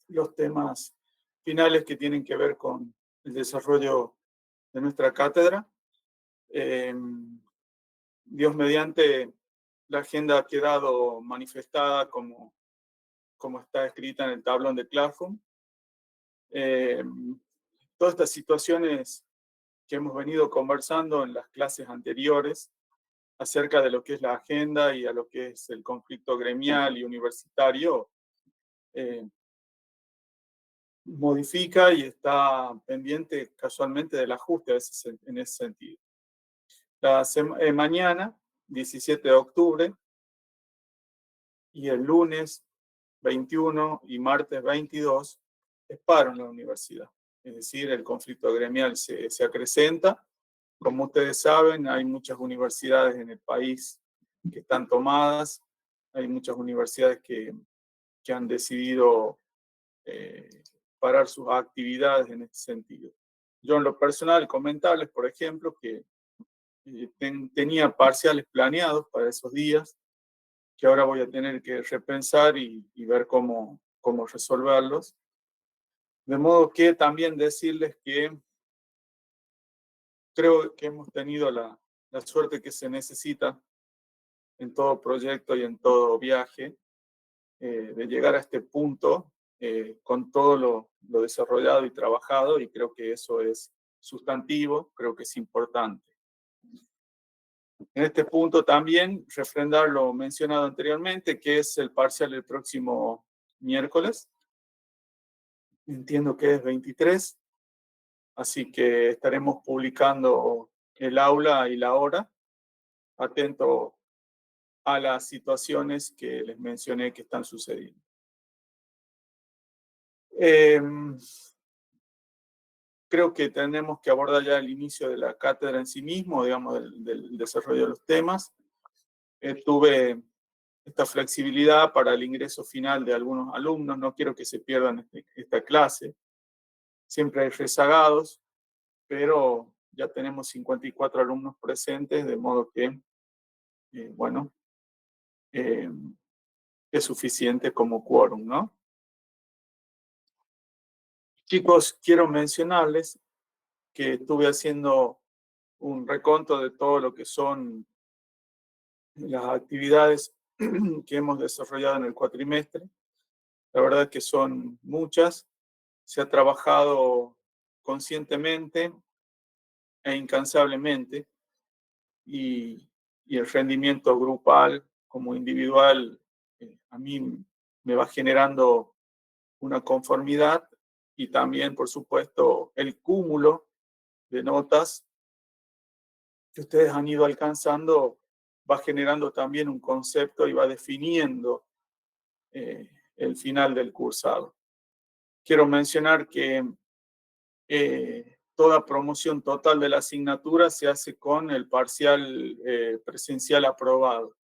los temas finales que tienen que ver con el desarrollo de nuestra cátedra. Dios mediante, la agenda ha quedado manifestada como está escrita en el tablón de Classroom. Todas estas situaciones que hemos venido conversando en las clases anteriores acerca de lo que es la agenda y a lo que es el conflicto gremial y universitario, modifica y está pendiente casualmente del ajuste en ese sentido. Mañana, 17 de octubre, y el lunes 21 y martes 22, es paro en la universidad. Es decir, el conflicto gremial se acrecenta. Como ustedes saben, hay muchas universidades en el país que están tomadas, hay muchas universidades que han decidido parar sus actividades en este sentido. Yo en lo personal, comentarles, por ejemplo, que tenía parciales planeados para esos días, que ahora voy a tener que repensar y ver cómo resolverlos. De modo que también decirles que creo que hemos tenido la suerte que se necesita en todo proyecto y en todo viaje, de llegar a este punto con todo lo desarrollado y trabajado, y creo que eso es sustantivo, creo que es importante. En este punto también refrendar lo mencionado anteriormente, que es el parcial el próximo miércoles. Entiendo que es 23, así que estaremos publicando el aula y la hora, atento a las situaciones que les mencioné que están sucediendo. Creo que tenemos que abordar ya el inicio de la cátedra en sí mismo, digamos, del desarrollo de los temas. Tuve esta flexibilidad para el ingreso final de algunos alumnos, no quiero que se pierdan esta clase. Siempre hay rezagados, pero ya tenemos 54 alumnos presentes, de modo que, bueno, es suficiente como quórum, ¿no? Chicos, quiero mencionarles que estuve haciendo un reconto de todo lo que son las actividades que hemos desarrollado en el cuatrimestre. La verdad es que son muchas. Se ha trabajado conscientemente e incansablemente, y el rendimiento grupal como individual a mí me va generando una conformidad, y también, por supuesto, el cúmulo de notas que ustedes han ido alcanzando va generando también un concepto y va definiendo el final del cursado. Quiero mencionar que toda promoción total de la asignatura se hace con el parcial presencial aprobado,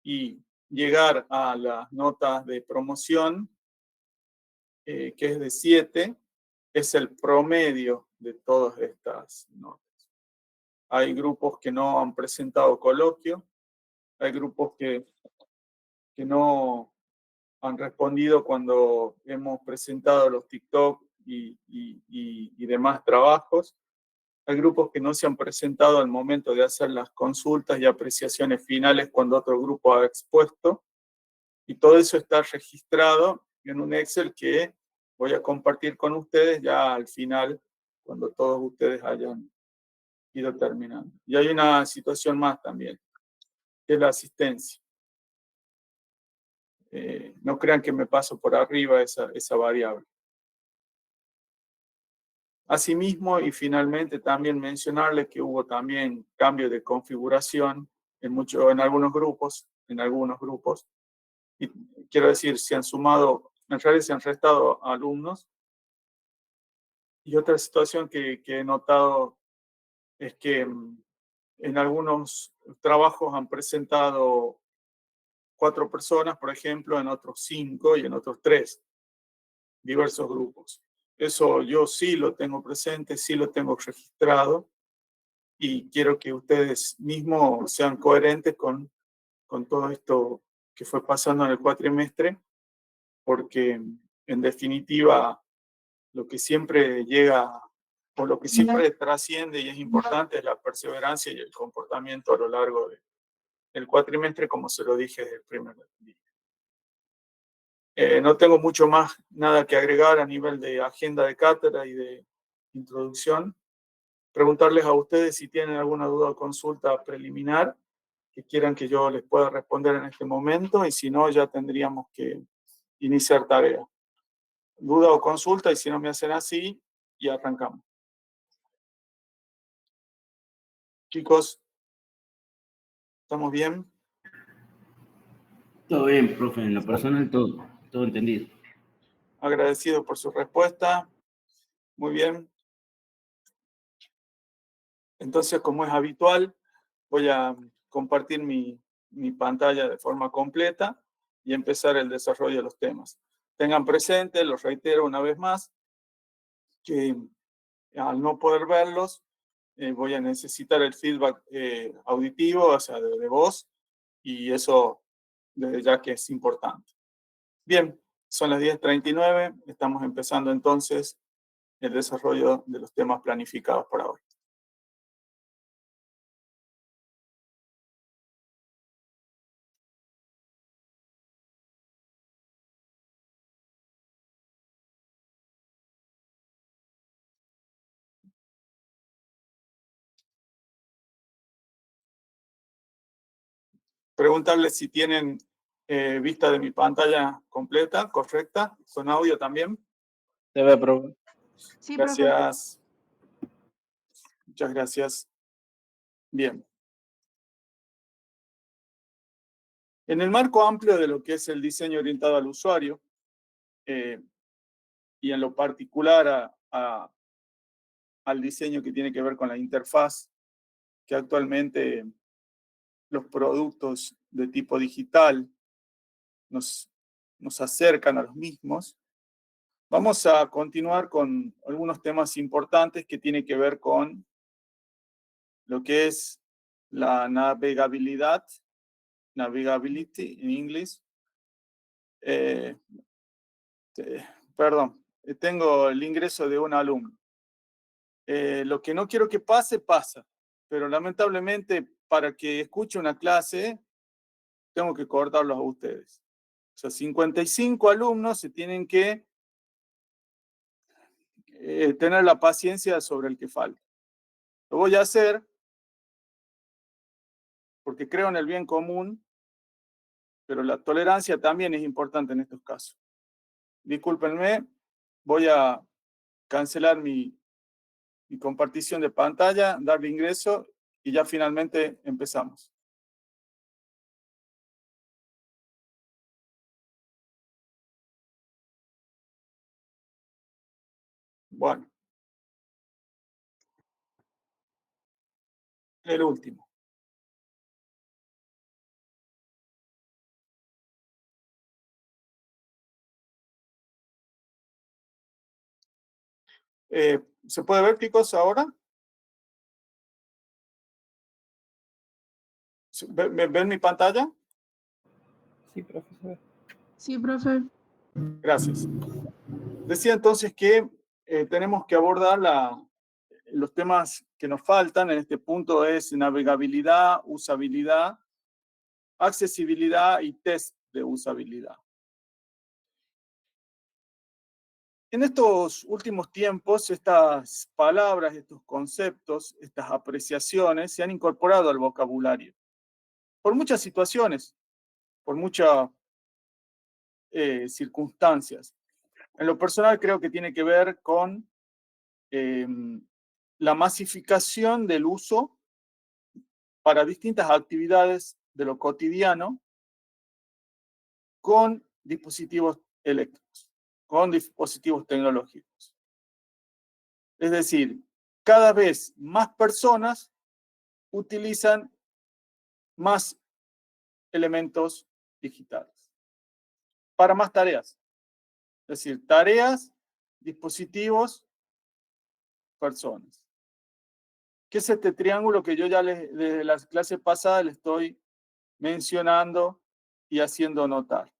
y llegar a las notas de promoción, que es de 7, es el promedio de todas estas notas. Hay grupos que no han presentado coloquio, hay grupos que no han respondido cuando hemos presentado los TikTok y demás trabajos. Hay grupos que no se han presentado al momento de hacer las consultas y apreciaciones finales cuando otro grupo ha expuesto. Y todo eso está registrado en un Excel que voy a compartir con ustedes ya al final, cuando todos ustedes hayan ido terminando. Y hay una situación más también, que es la asistencia. No crean que me paso por arriba esa variable. Asimismo, y finalmente también mencionarles que hubo también cambio de configuración en algunos grupos, y quiero decir, se han sumado, en realidad se han restado alumnos. Y otra situación que he notado es que en algunos trabajos han presentado 4 personas, por ejemplo, en otros 5 y en otros 3, diversos grupos. Eso yo sí lo tengo presente, sí lo tengo registrado, y quiero que ustedes mismos sean coherentes con todo esto que fue pasando en el cuatrimestre, porque en definitiva, lo que siempre llega, o lo que siempre trasciende y es importante es la perseverancia y el comportamiento a lo largo del cuatrimestre, como se lo dije desde el primer día. No tengo mucho más nada que agregar a nivel de agenda de cátedra y de introducción. Preguntarles a ustedes si tienen alguna duda o consulta preliminar que quieran que yo les pueda responder en este momento, y si no, ya tendríamos que iniciar tarea. Duda o consulta, y si no me hacen así, y arrancamos. Chicos, ¿estamos bien? Todo bien, profe, en lo personal todo entendido. Agradecido por su respuesta. Muy bien. Entonces, como es habitual, voy a compartir mi pantalla de forma completa y empezar el desarrollo de los temas. Tengan presente, los reitero una vez más, que al no poder verlos, voy a necesitar el feedback auditivo, o sea, de voz, y eso desde ya que es importante. Bien, son las 10:39, estamos empezando entonces el desarrollo de los temas planificados para hoy. Preguntarles si tienen vista de mi pantalla completa, correcta, con audio también. Se ve, profe. Sí, profe. Gracias. Muchas gracias. Bien. En el marco amplio de lo que es el diseño orientado al usuario, y en lo particular al diseño que tiene que ver con la interfaz, que actualmente los productos de tipo digital nos acercan a los mismos, vamos a continuar con algunos temas importantes que tienen que ver con lo que es la navegabilidad, navigability en inglés. Perdón, tengo el ingreso de un alumno. Lo que no quiero que pase, pasa, pero lamentablemente para que escuche una clase tengo que cortarlos a ustedes. O sea, 55 alumnos se tienen que tener la paciencia sobre el que falta. Lo voy a hacer porque creo en el bien común, pero la tolerancia también es importante en estos casos. Discúlpenme, voy a cancelar mi compartición de pantalla, darle ingreso y ya finalmente empezamos. Bueno. El último. ¿Se puede ver, chicos, ahora? ¿Ven mi pantalla? Sí, profe, se ve. Sí, profe. Gracias. Decía entonces que tenemos que abordar los temas que nos faltan. En este punto es navegabilidad, usabilidad, accesibilidad y test de usabilidad. En estos últimos tiempos, estas palabras, estos conceptos, estas apreciaciones se han incorporado al vocabulario por muchas situaciones, por muchas circunstancias. En lo personal creo que tiene que ver con la masificación del uso para distintas actividades de lo cotidiano con dispositivos eléctricos, con dispositivos tecnológicos. Es decir, cada vez más personas utilizan más elementos digitales para más tareas. Es decir, tareas, dispositivos, personas. ¿Qué es este triángulo que yo ya desde la clase pasada le estoy mencionando y haciendo notar?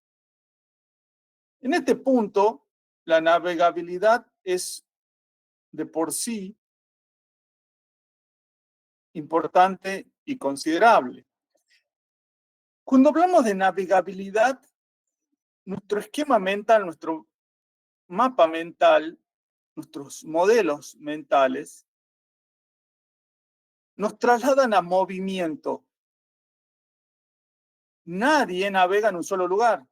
En este punto, la navegabilidad es de por sí importante y considerable. Cuando hablamos de navegabilidad, nuestro esquema mental, nuestro mapa mental, nuestros modelos mentales, nos trasladan a movimiento. Nadie navega en un solo lugar.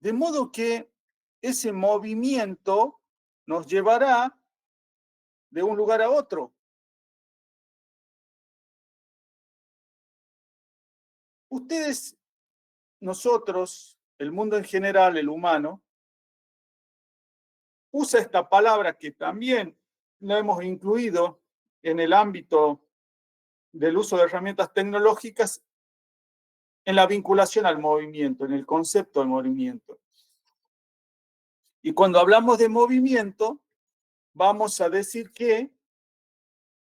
De modo que ese movimiento nos llevará de un lugar a otro. Ustedes, nosotros, el mundo en general, el humano, usa esta palabra que también la hemos incluido en el ámbito del uso de herramientas tecnológicas en la vinculación al movimiento, en el concepto del movimiento. Y cuando hablamos de movimiento, vamos a decir que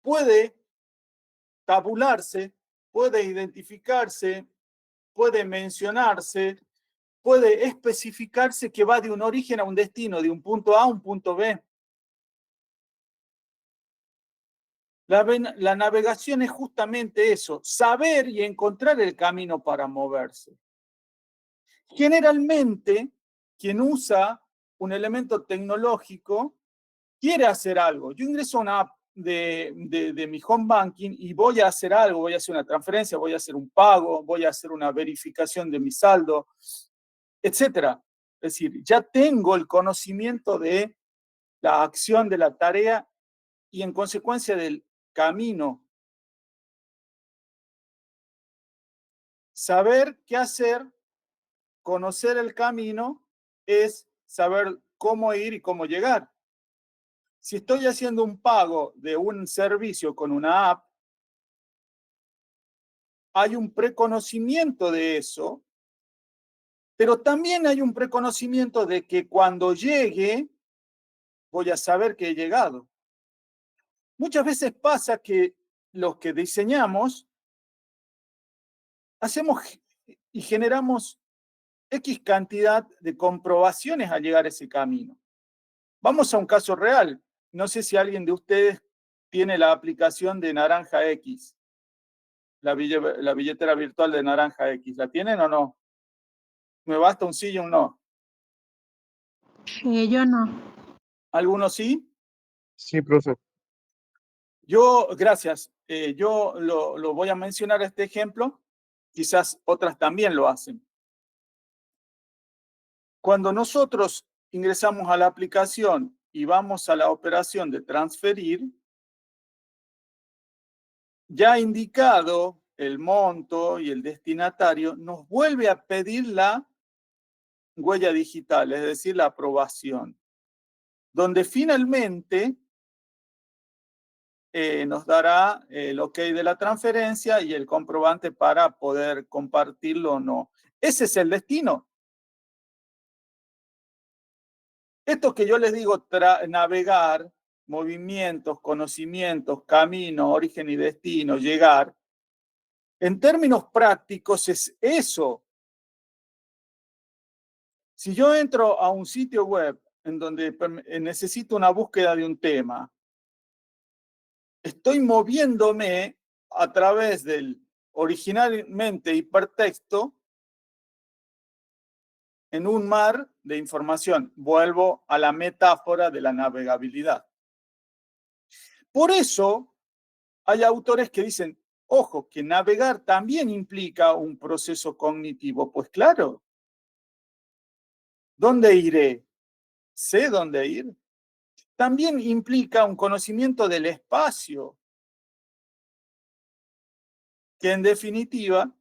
puede tabularse, puede identificarse, puede mencionarse, puede especificarse que va de un origen a un destino, de un punto A a un punto B. La navegación es justamente eso, saber y encontrar el camino para moverse. Generalmente, quien usa un elemento tecnológico quiere hacer algo. Yo ingreso a una app de mi home banking y voy a hacer algo, voy a hacer una transferencia, voy a hacer un pago, voy a hacer una verificación de mi saldo, etcétera. Es decir, ya tengo el conocimiento de la acción de la tarea y en consecuencia del camino. Saber qué hacer, conocer el camino, es saber cómo ir y cómo llegar. Si estoy haciendo un pago de un servicio con una app, hay un preconocimiento de eso, pero también hay un preconocimiento de que cuando llegue, voy a saber que he llegado. Muchas veces pasa que los que diseñamos, hacemos y generamos X cantidad de comprobaciones al llegar a ese camino. Vamos a un caso real. No sé si alguien de ustedes tiene la aplicación de Naranja X, la billetera virtual de Naranja X. ¿La tienen o no? ¿Me basta un sí y un no? Yo no. ¿Algunos sí? Sí, profe. Gracias. Yo lo voy a mencionar este ejemplo. Quizás otras también lo hacen. Cuando nosotros ingresamos a la aplicación y vamos a la operación de transferir, ya indicado el monto y el destinatario, nos vuelve a pedir la huella digital, es decir, la aprobación, donde finalmente nos dará el OK de la transferencia y el comprobante para poder compartirlo o no. Ese es el destino. Esto que yo les digo, navegar, movimientos, conocimientos, camino, origen y destino, llegar, en términos prácticos es eso. Si yo entro a un sitio web en donde necesito una búsqueda de un tema, estoy moviéndome a través del originalmente hipertexto en un mar de información. Vuelvo a la metáfora de la navegabilidad. Por eso hay autores que dicen, ojo, que navegar también implica un proceso cognitivo. Pues claro, ¿dónde iré? ¿Sé dónde ir? También implica un conocimiento del espacio, que en definitiva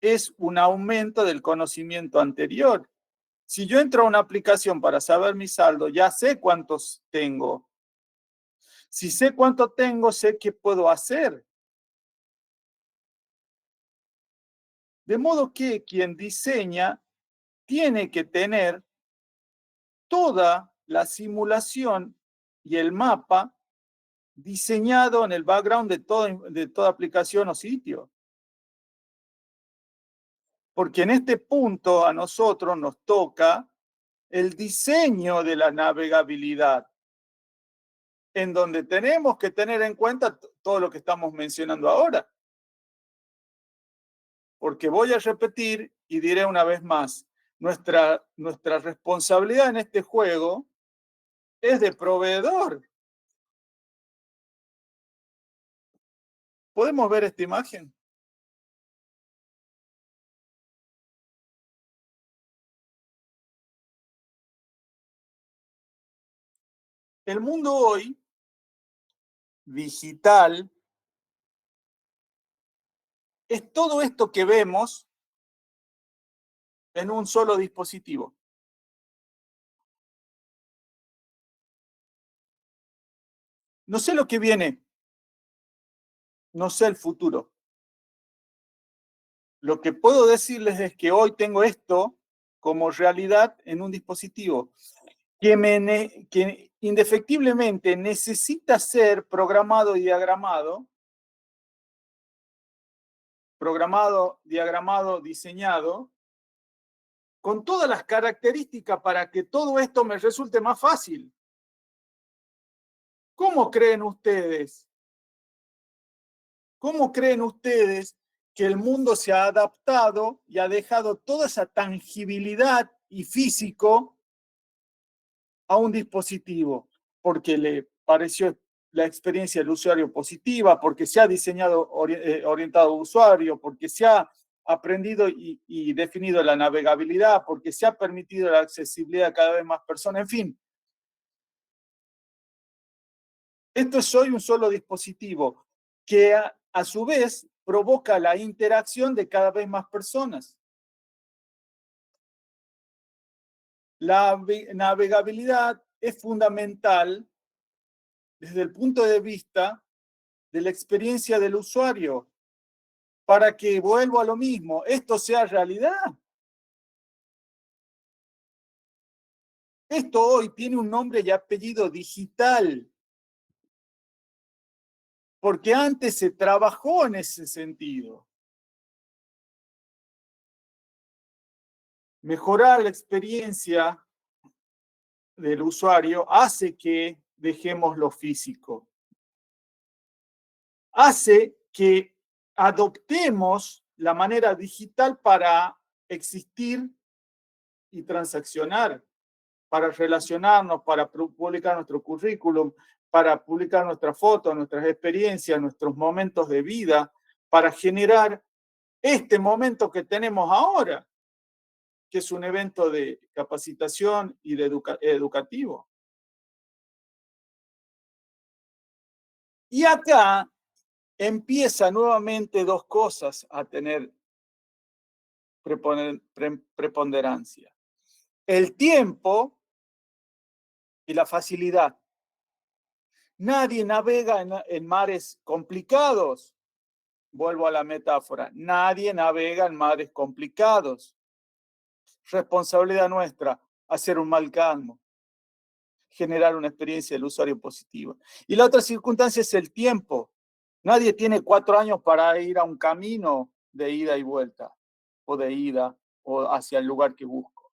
es un aumento del conocimiento anterior. Si yo entro a una aplicación para saber mi saldo, ya sé cuántos tengo. Si sé cuánto tengo, sé qué puedo hacer. De modo que quien diseña tiene que tener toda la simulación y el mapa diseñado en el background de toda aplicación o sitio. Porque en este punto a nosotros nos toca el diseño de la navegabilidad, en donde tenemos que tener en cuenta todo lo que estamos mencionando ahora. Porque voy a repetir y diré una vez más, nuestra responsabilidad en este juego es de proveedor. ¿Podemos ver esta imagen? El mundo hoy, digital, es todo esto que vemos en un solo dispositivo. No sé lo que viene, no sé el futuro. Lo que puedo decirles es que hoy tengo esto como realidad en un dispositivo que indefectiblemente necesita ser programado, diagramado, diseñado, con todas las características para que todo esto me resulte más fácil. ¿Cómo creen ustedes? ¿Cómo creen ustedes que el mundo se ha adaptado y ha dejado toda esa tangibilidad y físico a un dispositivo? Porque le pareció la experiencia del usuario positiva, porque se ha diseñado orientado al usuario, porque se ha aprendido y definido la navegabilidad, porque se ha permitido la accesibilidad a cada vez más personas, en fin. Esto es hoy un solo dispositivo que a su vez provoca la interacción de cada vez más personas. La navegabilidad es fundamental desde el punto de vista de la experiencia del usuario, para que, vuelvo a lo mismo, esto sea realidad. Esto hoy tiene un nombre y apellido digital, porque antes se trabajó en ese sentido. Mejorar la experiencia del usuario hace que dejemos lo físico. Hace que adoptemos la manera digital para existir y transaccionar, para relacionarnos, para publicar nuestro currículum, para publicar nuestras fotos, nuestras experiencias, nuestros momentos de vida, para generar este momento que tenemos ahora, que es un evento de capacitación y de educativo. Y acá empieza nuevamente dos cosas a tener preponderancia. El tiempo y la facilidad. Nadie navega en mares complicados. Vuelvo a la metáfora. Nadie navega en mares complicados. Responsabilidad nuestra, hacer un mal calmo, generar una experiencia del usuario positiva. Y la otra circunstancia es el tiempo. Nadie tiene 4 años para ir a un camino de ida y vuelta, o de ida, o hacia el lugar que busco.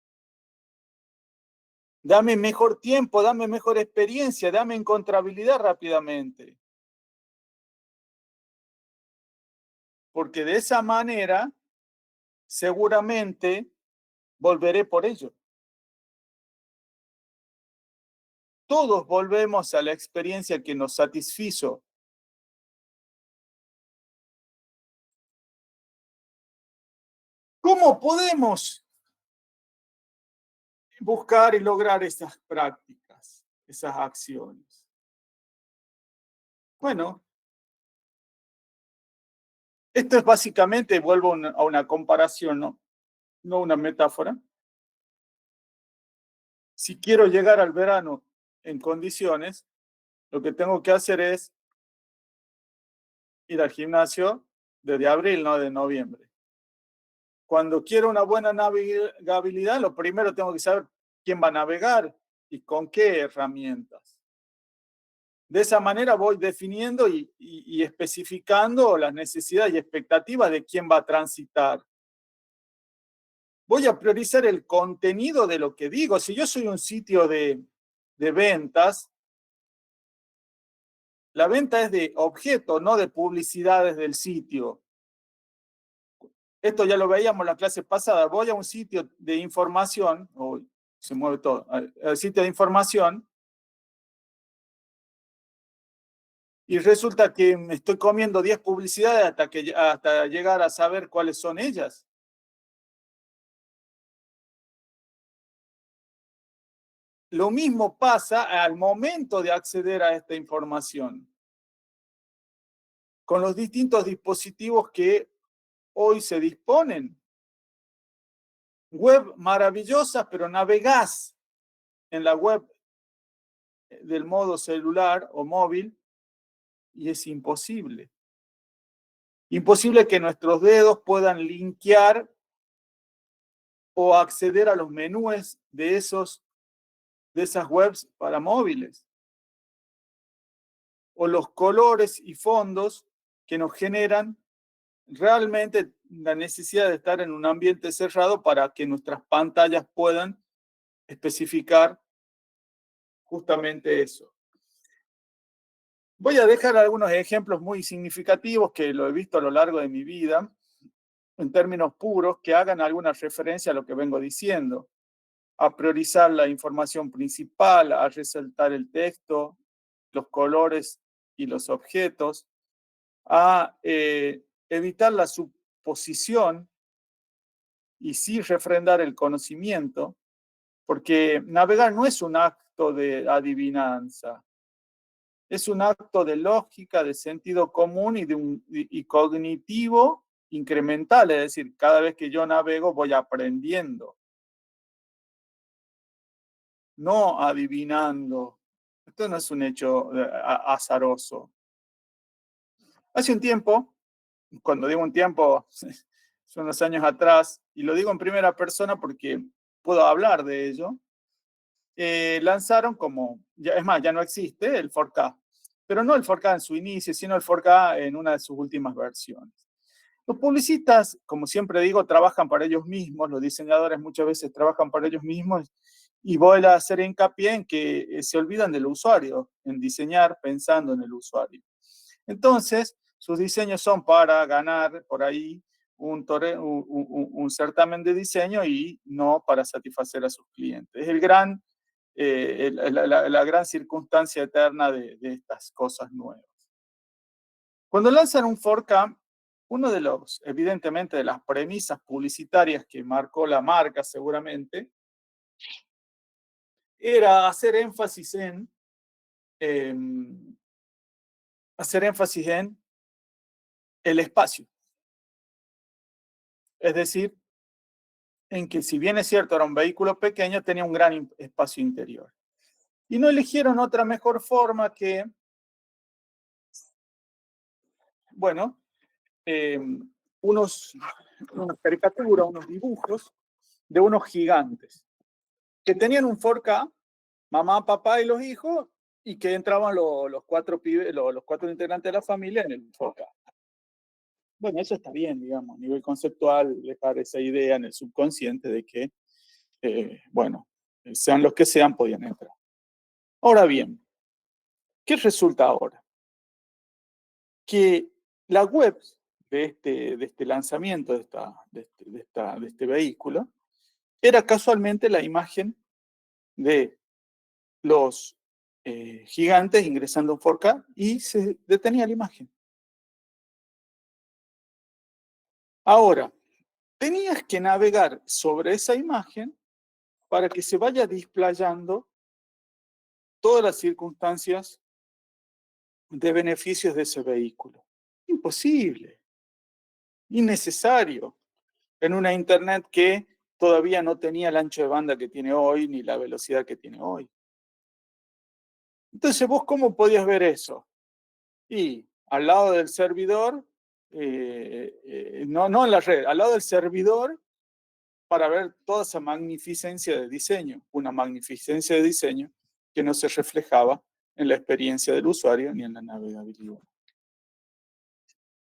Dame mejor tiempo, dame mejor experiencia, dame encontrabilidad rápidamente. Porque de esa manera, seguramente, volveré por ello. Todos volvemos a la experiencia que nos satisfizo. ¿Cómo podemos buscar y lograr esas prácticas, esas acciones? Bueno, esto es básicamente, vuelvo a una comparación, no una metáfora. Si quiero llegar al verano en condiciones, lo que tengo que hacer es ir al gimnasio desde abril, no de noviembre. Cuando quiero una buena navegabilidad, lo primero tengo que saber quién va a navegar y con qué herramientas. De esa manera voy definiendo y especificando las necesidades y expectativas de quién va a transitar. voy a priorizar el contenido de lo que digo. Si yo soy un sitio de ventas, la venta es de objetos, no de publicidades del sitio. Esto ya lo veíamos en la clase pasada. Voy a un sitio de información, se mueve todo, al sitio de información, y resulta que me estoy comiendo 10 publicidades hasta llegar a saber cuáles son ellas. Lo mismo pasa al momento de acceder a esta información, con los distintos dispositivos que hoy se disponen. Web maravillosas, pero navegás en la web del modo celular o móvil y es imposible. Imposible que nuestros dedos puedan linkear o acceder a los menús de esas webs para móviles. O los colores y fondos que nos generan realmente la necesidad de estar en un ambiente cerrado para que nuestras pantallas puedan especificar justamente eso. Voy a dejar algunos ejemplos muy significativos que lo he visto a lo largo de mi vida, en términos puros, que hagan alguna referencia a lo que vengo diciendo. A priorizar la información principal, a resaltar el texto, los colores y los objetos, a evitar la suposición y sí refrendar el conocimiento, porque navegar no es un acto de adivinanza, es un acto de lógica, de sentido común y cognitivo incremental, es decir, cada vez que yo navego voy aprendiendo, no adivinando. Esto no es un hecho azaroso. Hace un tiempo, cuando digo un tiempo, son unos años atrás, y lo digo en primera persona porque puedo hablar de ello, lanzaron es más, ya no existe el 4K, pero no el 4K en su inicio, sino el 4K en una de sus últimas versiones. Los publicistas, como siempre digo, trabajan para ellos mismos, los diseñadores muchas veces trabajan para ellos mismos, y voy a hacer hincapié en que se olvidan del usuario, en diseñar pensando en el usuario. Entonces, sus diseños son para ganar por ahí un certamen de diseño y no para satisfacer a sus clientes. Es la gran circunstancia eterna de estas cosas nuevas. Cuando lanzan un 4K, uno de los, evidentemente, de las premisas publicitarias que marcó la marca seguramente, era hacer énfasis en el espacio. Es decir, en que si bien es cierto era un vehículo pequeño, tenía un gran espacio interior. Y no eligieron otra mejor forma que, bueno, unas caricaturas, unos dibujos de unos gigantes que tenían un 4K, mamá, papá y los hijos, y que entraban los cuatro integrantes de la familia en el 4K. Bueno, eso está bien, digamos, a nivel conceptual, dejar esa idea en el subconsciente de que, bueno, sean los que sean, podían entrar. Ahora bien, ¿qué resulta ahora? Que la web de este lanzamiento de este vehículo era casualmente la imagen de los gigantes ingresando en 4K y se detenía la imagen. Ahora, tenías que navegar sobre esa imagen para que se vaya displayando todas las circunstancias de beneficios de ese vehículo. Imposible, innecesario, en una Internet que todavía no tenía el ancho de banda que tiene hoy, ni la velocidad que tiene hoy. Entonces, ¿vos cómo podías ver eso? Y al lado del servidor, no en la red, al lado del servidor, para ver toda esa magnificencia de diseño, una magnificencia de diseño que no se reflejaba en la experiencia del usuario ni en la navegabilidad.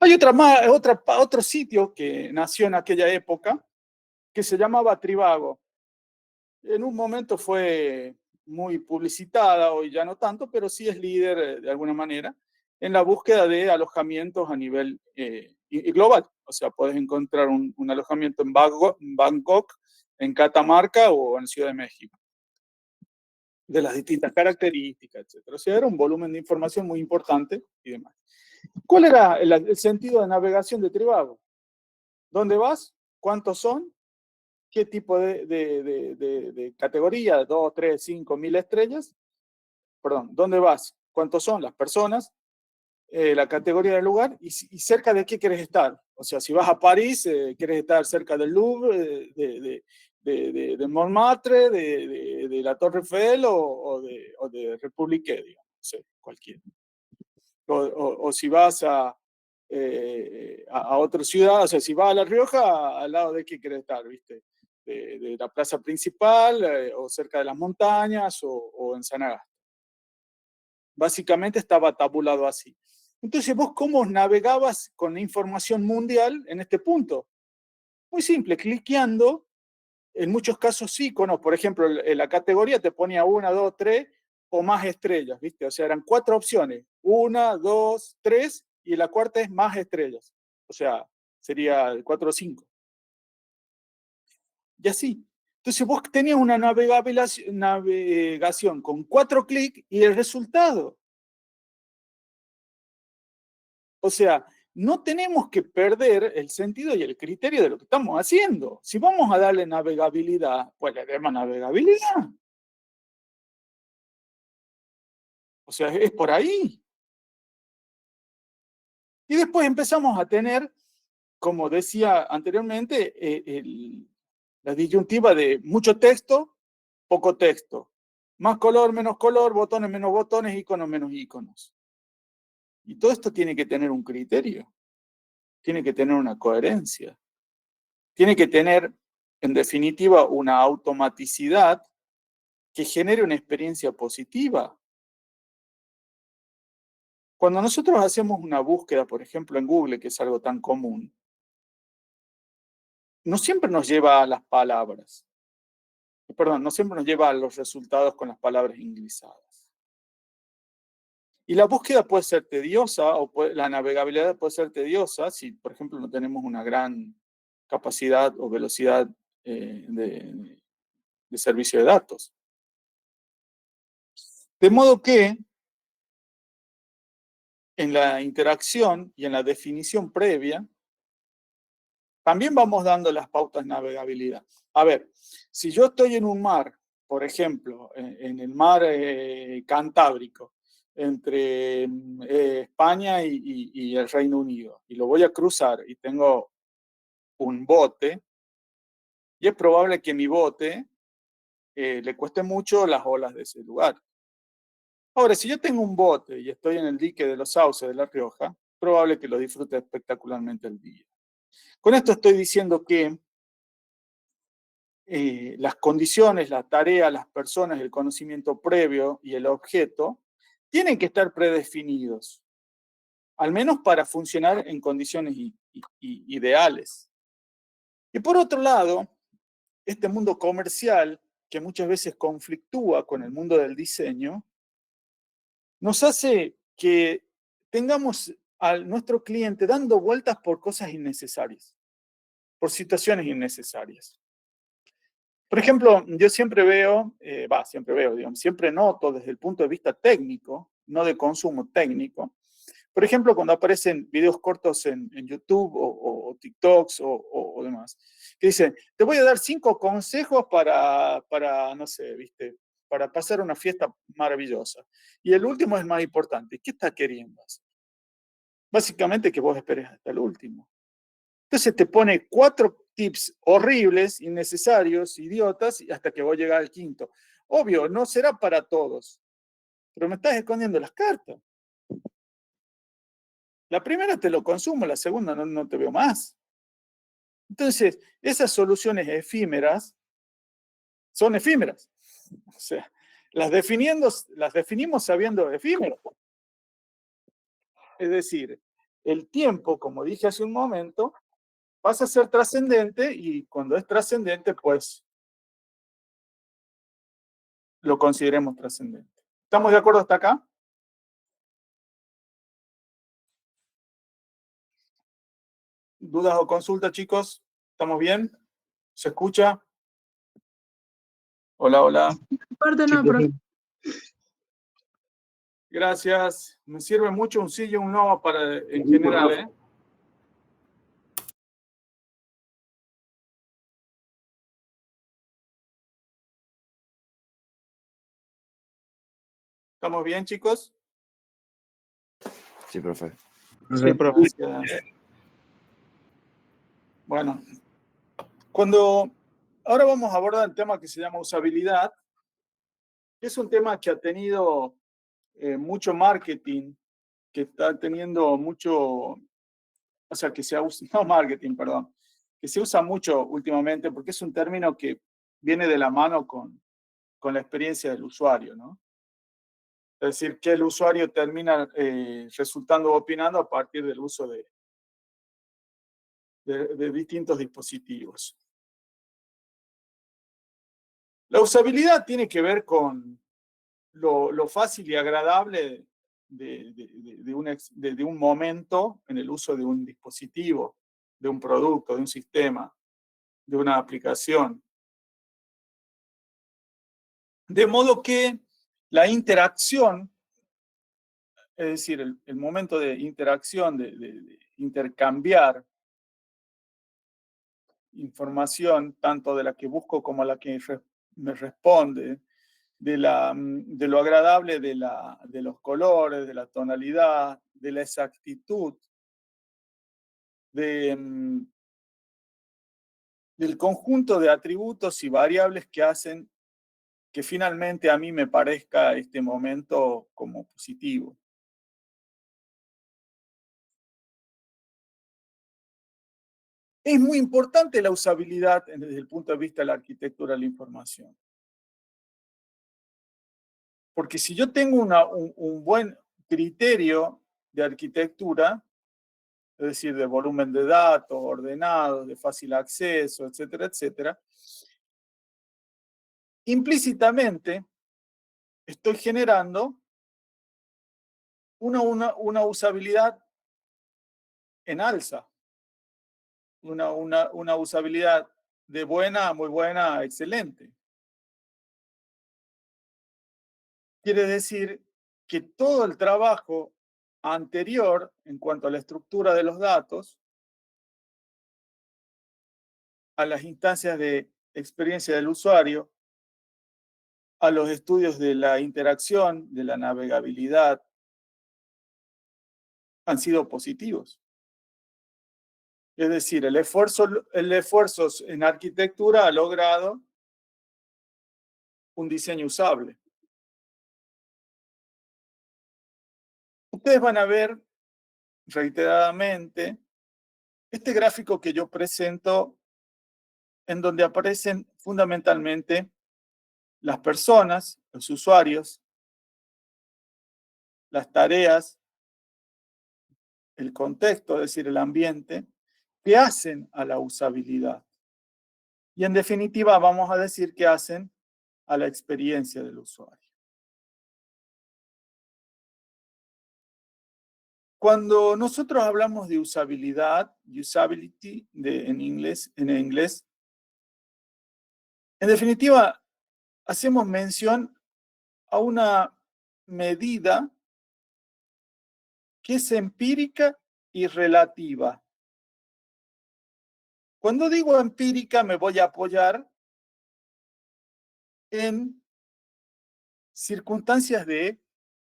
Hay otro sitio que nació en aquella época, que se llamaba Trivago. En un momento fue muy publicitada, hoy ya no tanto, pero sí es líder de alguna manera en la búsqueda de alojamientos a nivel global. O sea, puedes encontrar un alojamiento en Bangkok, en Catamarca o en Ciudad de México, de las distintas características, etc. O sea, era un volumen de información muy importante y demás. ¿Cuál era el sentido de navegación de Trivago? ¿Dónde vas? ¿Cuántos son? ¿Qué tipo de categoría? 2, 3, 5, 1000 estrellas. Perdón, ¿dónde vas? ¿Cuántos son las personas? La categoría del lugar y cerca de qué quieres estar. O sea, si vas a París, quieres estar cerca del Louvre, de Montmartre, de la Torre Eiffel o de Republique, digamos, no sé, cualquiera. O si vas a otra ciudad, o sea, si vas a La Rioja, al lado de qué quieres estar, ¿viste? De la plaza principal, o cerca de las montañas, o en San Agustín. Básicamente estaba tabulado así. Entonces, ¿vos cómo navegabas con la información mundial en este punto? Muy simple, cliqueando, en muchos casos iconos, por ejemplo, en la categoría te ponía 1, 2, 3 o más estrellas, ¿viste? O sea, eran 4 opciones, 1, 2, 3, y la cuarta es más estrellas. O sea, sería 4 o 5. Y así. Entonces vos tenías una navegación con 4 clics y el resultado. O sea, no tenemos que perder el sentido y el criterio de lo que estamos haciendo. Si vamos a darle navegabilidad, pues le demos navegabilidad. O sea, es por ahí. Y después empezamos a tener, como decía anteriormente, la disyuntiva de mucho texto, poco texto. Más color, menos color, botones, menos botones, iconos, menos iconos. Y todo esto tiene que tener un criterio. Tiene que tener una coherencia. Tiene que tener, en definitiva, una automaticidad que genere una experiencia positiva. Cuando nosotros hacemos una búsqueda, por ejemplo, en Google, que es algo tan común, no siempre nos lleva a las palabras. Perdón, no siempre nos lleva a los resultados con las palabras inglesadas. Y la búsqueda puede ser tediosa, la navegabilidad puede ser tediosa si, por ejemplo, no tenemos una gran capacidad o velocidad de servicio de datos. De modo que en la interacción y en la definición previa, también vamos dando las pautas de navegabilidad. A ver, si yo estoy en un mar, por ejemplo, en el mar Cantábrico, entre España y el Reino Unido, y lo voy a cruzar y tengo un bote, y es probable que mi bote le cueste mucho las olas de ese lugar. Ahora, si yo tengo un bote y estoy en el dique de los Sauces de La Rioja, probable que lo disfrute espectacularmente el día. Con esto estoy diciendo que las condiciones, la tarea, las personas, el conocimiento previo y el objeto tienen que estar predefinidos, al menos para funcionar en condiciones ideales. Y por otro lado, este mundo comercial, que muchas veces conflictúa con el mundo del diseño, nos hace que tengamos a nuestro cliente dando vueltas por cosas innecesarias, por situaciones innecesarias. Por ejemplo, yo siempre veo, siempre noto desde el punto de vista técnico, no de consumo técnico. Por ejemplo, cuando aparecen videos cortos en YouTube o TikToks o demás, que dicen, te voy a dar 5 consejos para, no sé, ¿viste? Para pasar una fiesta maravillosa. Y el último es más importante. ¿Qué está queriendo hacer? Básicamente que vos esperes hasta el último. Entonces te pone 4 tips horribles, innecesarios, idiotas, hasta que vos llegás al quinto. Obvio, no será para todos, pero me estás escondiendo las cartas. La primera te lo consumo, la segunda no te veo más. Entonces, esas soluciones efímeras son efímeras. O sea, las definimos sabiendo efímero. Es decir, el tiempo, como dije hace un momento, pasa a ser trascendente y cuando es trascendente, pues lo consideremos trascendente. ¿Estamos de acuerdo hasta acá? ¿Dudas o consultas, chicos? ¿Estamos bien? ¿Se escucha? Hola, hola. Parte Sí, no, profe. Gracias. Me sirve mucho un sí y un no para, en Sí, general, profe. ¿eh? ¿Estamos bien, chicos? Sí, profe. Sí, profe. Gracias. Bueno, ahora vamos a abordar el tema que se llama usabilidad, que es un tema que ha tenido mucho marketing, que está teniendo mucho, o sea, que se usa, no marketing, perdón, que se usa mucho últimamente porque es un término que viene de la mano con la experiencia del usuario, ¿no? Es decir, que el usuario termina resultando opinando a partir del uso de distintos dispositivos. La usabilidad tiene que ver con lo fácil y agradable de un momento en el uso de un dispositivo, de un producto, de un sistema, de una aplicación. De modo que la interacción, es decir, el momento de interacción, de intercambiar información, tanto de la que busco como la que me responde, de lo agradable de los colores, de la tonalidad, de la exactitud, del conjunto de atributos y variables que hacen que finalmente a mí me parezca este momento como positivo. Es muy importante la usabilidad desde el punto de vista de la arquitectura de la información. Porque si yo tengo un buen criterio de arquitectura, es decir, de volumen de datos, ordenados, de fácil acceso, etcétera, etcétera, implícitamente estoy generando una usabilidad en alza, una usabilidad de buena, muy buena, excelente. Quiere decir que todo el trabajo anterior en cuanto a la estructura de los datos, a las instancias de experiencia del usuario, a los estudios de la interacción, de la navegabilidad, han sido positivos. Es decir, el esfuerzo en arquitectura ha logrado un diseño usable. Ustedes van a ver reiteradamente este gráfico que yo presento en donde aparecen fundamentalmente las personas, los usuarios, las tareas, el contexto, es decir, el ambiente, que hacen a la usabilidad. Y en definitiva vamos a decir que hacen a la experiencia del usuario. Cuando nosotros hablamos de usabilidad, usability en inglés, en definitiva hacemos mención a una medida que es empírica y relativa. Cuando digo empírica me voy a apoyar en circunstancias de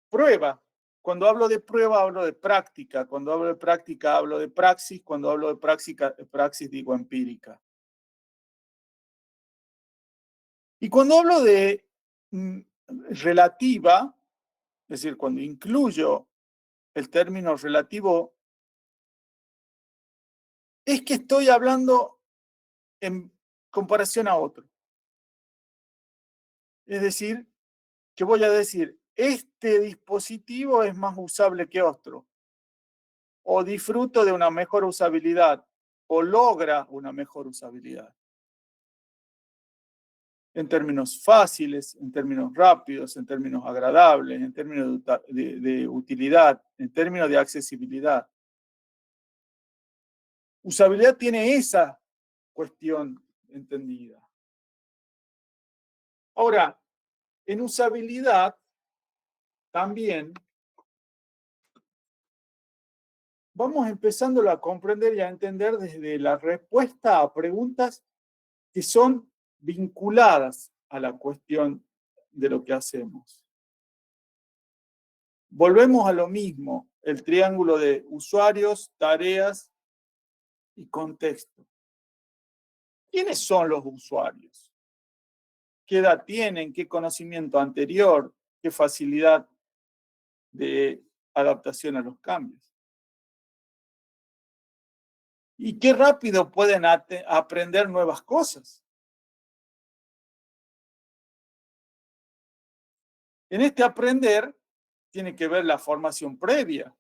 prueba. Cuando hablo de prueba, hablo de práctica. Cuando hablo de práctica, hablo de praxis. Cuando hablo de praxis, digo empírica. Y cuando hablo de relativa, es decir, cuando incluyo el término relativo, es que estoy hablando en comparación a otro. Es decir, que voy a decir, este dispositivo es más usable que otro, o disfruto de una mejor usabilidad, o logra una mejor usabilidad. En términos fáciles, en términos rápidos, en términos agradables, en términos de utilidad, en términos de accesibilidad. Usabilidad tiene esa cuestión entendida. Ahora, en usabilidad también vamos empezándolo a comprender y a entender desde la respuesta a preguntas que son vinculadas a la cuestión de lo que hacemos. Volvemos a lo mismo, el triángulo de usuarios, tareas y contexto. ¿Quiénes son los usuarios? ¿Qué edad tienen? ¿Qué conocimiento anterior? ¿Qué facilidad de adaptación a los cambios? ¿Y qué rápido pueden aprender nuevas cosas? En este aprender tiene que ver la formación previa.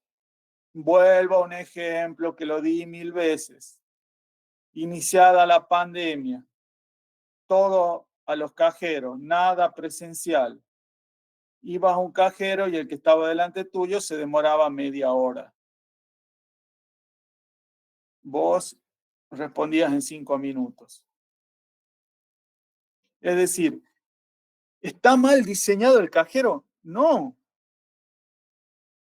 Vuelvo a un ejemplo que lo di 1000 veces. Iniciada la pandemia, todo a los cajeros, nada presencial. Ibas a un cajero y el que estaba delante tuyo se demoraba media hora. Vos respondías en 5 minutos. Es decir, ¿está mal diseñado el cajero? No.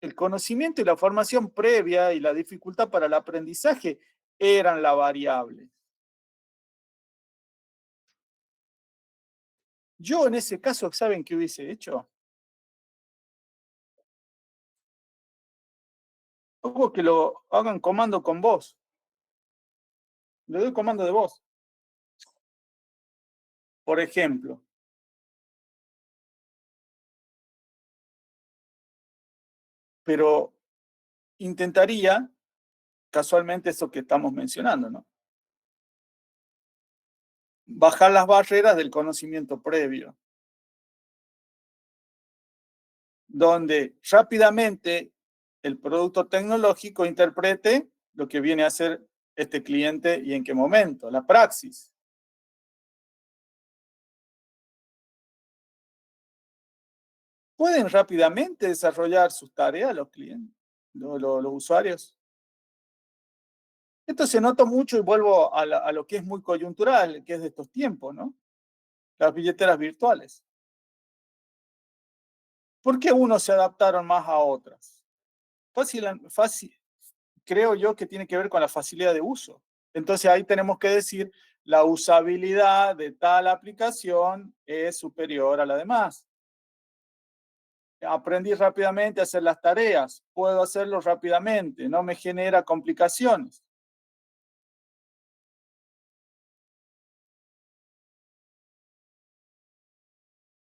El conocimiento y la formación previa y la dificultad para el aprendizaje eran la variable. Yo en ese caso, ¿saben qué hubiese hecho? Hago que lo hagan comando con voz. Le doy comando de voz. Por ejemplo, pero intentaría casualmente eso que estamos mencionando, ¿no? Bajar las barreras del conocimiento previo, donde rápidamente el producto tecnológico interprete lo que viene a hacer este cliente y en qué momento, la praxis. ¿Pueden rápidamente desarrollar sus tareas los clientes, los usuarios? Esto se nota mucho y vuelvo a lo que es muy coyuntural, que es de estos tiempos, ¿no? Las billeteras virtuales. ¿Por qué unos se adaptaron más a otras? Fácil, creo yo que tiene que ver con la facilidad de uso. Entonces ahí tenemos que decir, la usabilidad de tal aplicación es superior a la demás. Aprendí rápidamente a hacer las tareas, puedo hacerlo rápidamente, no me genera complicaciones.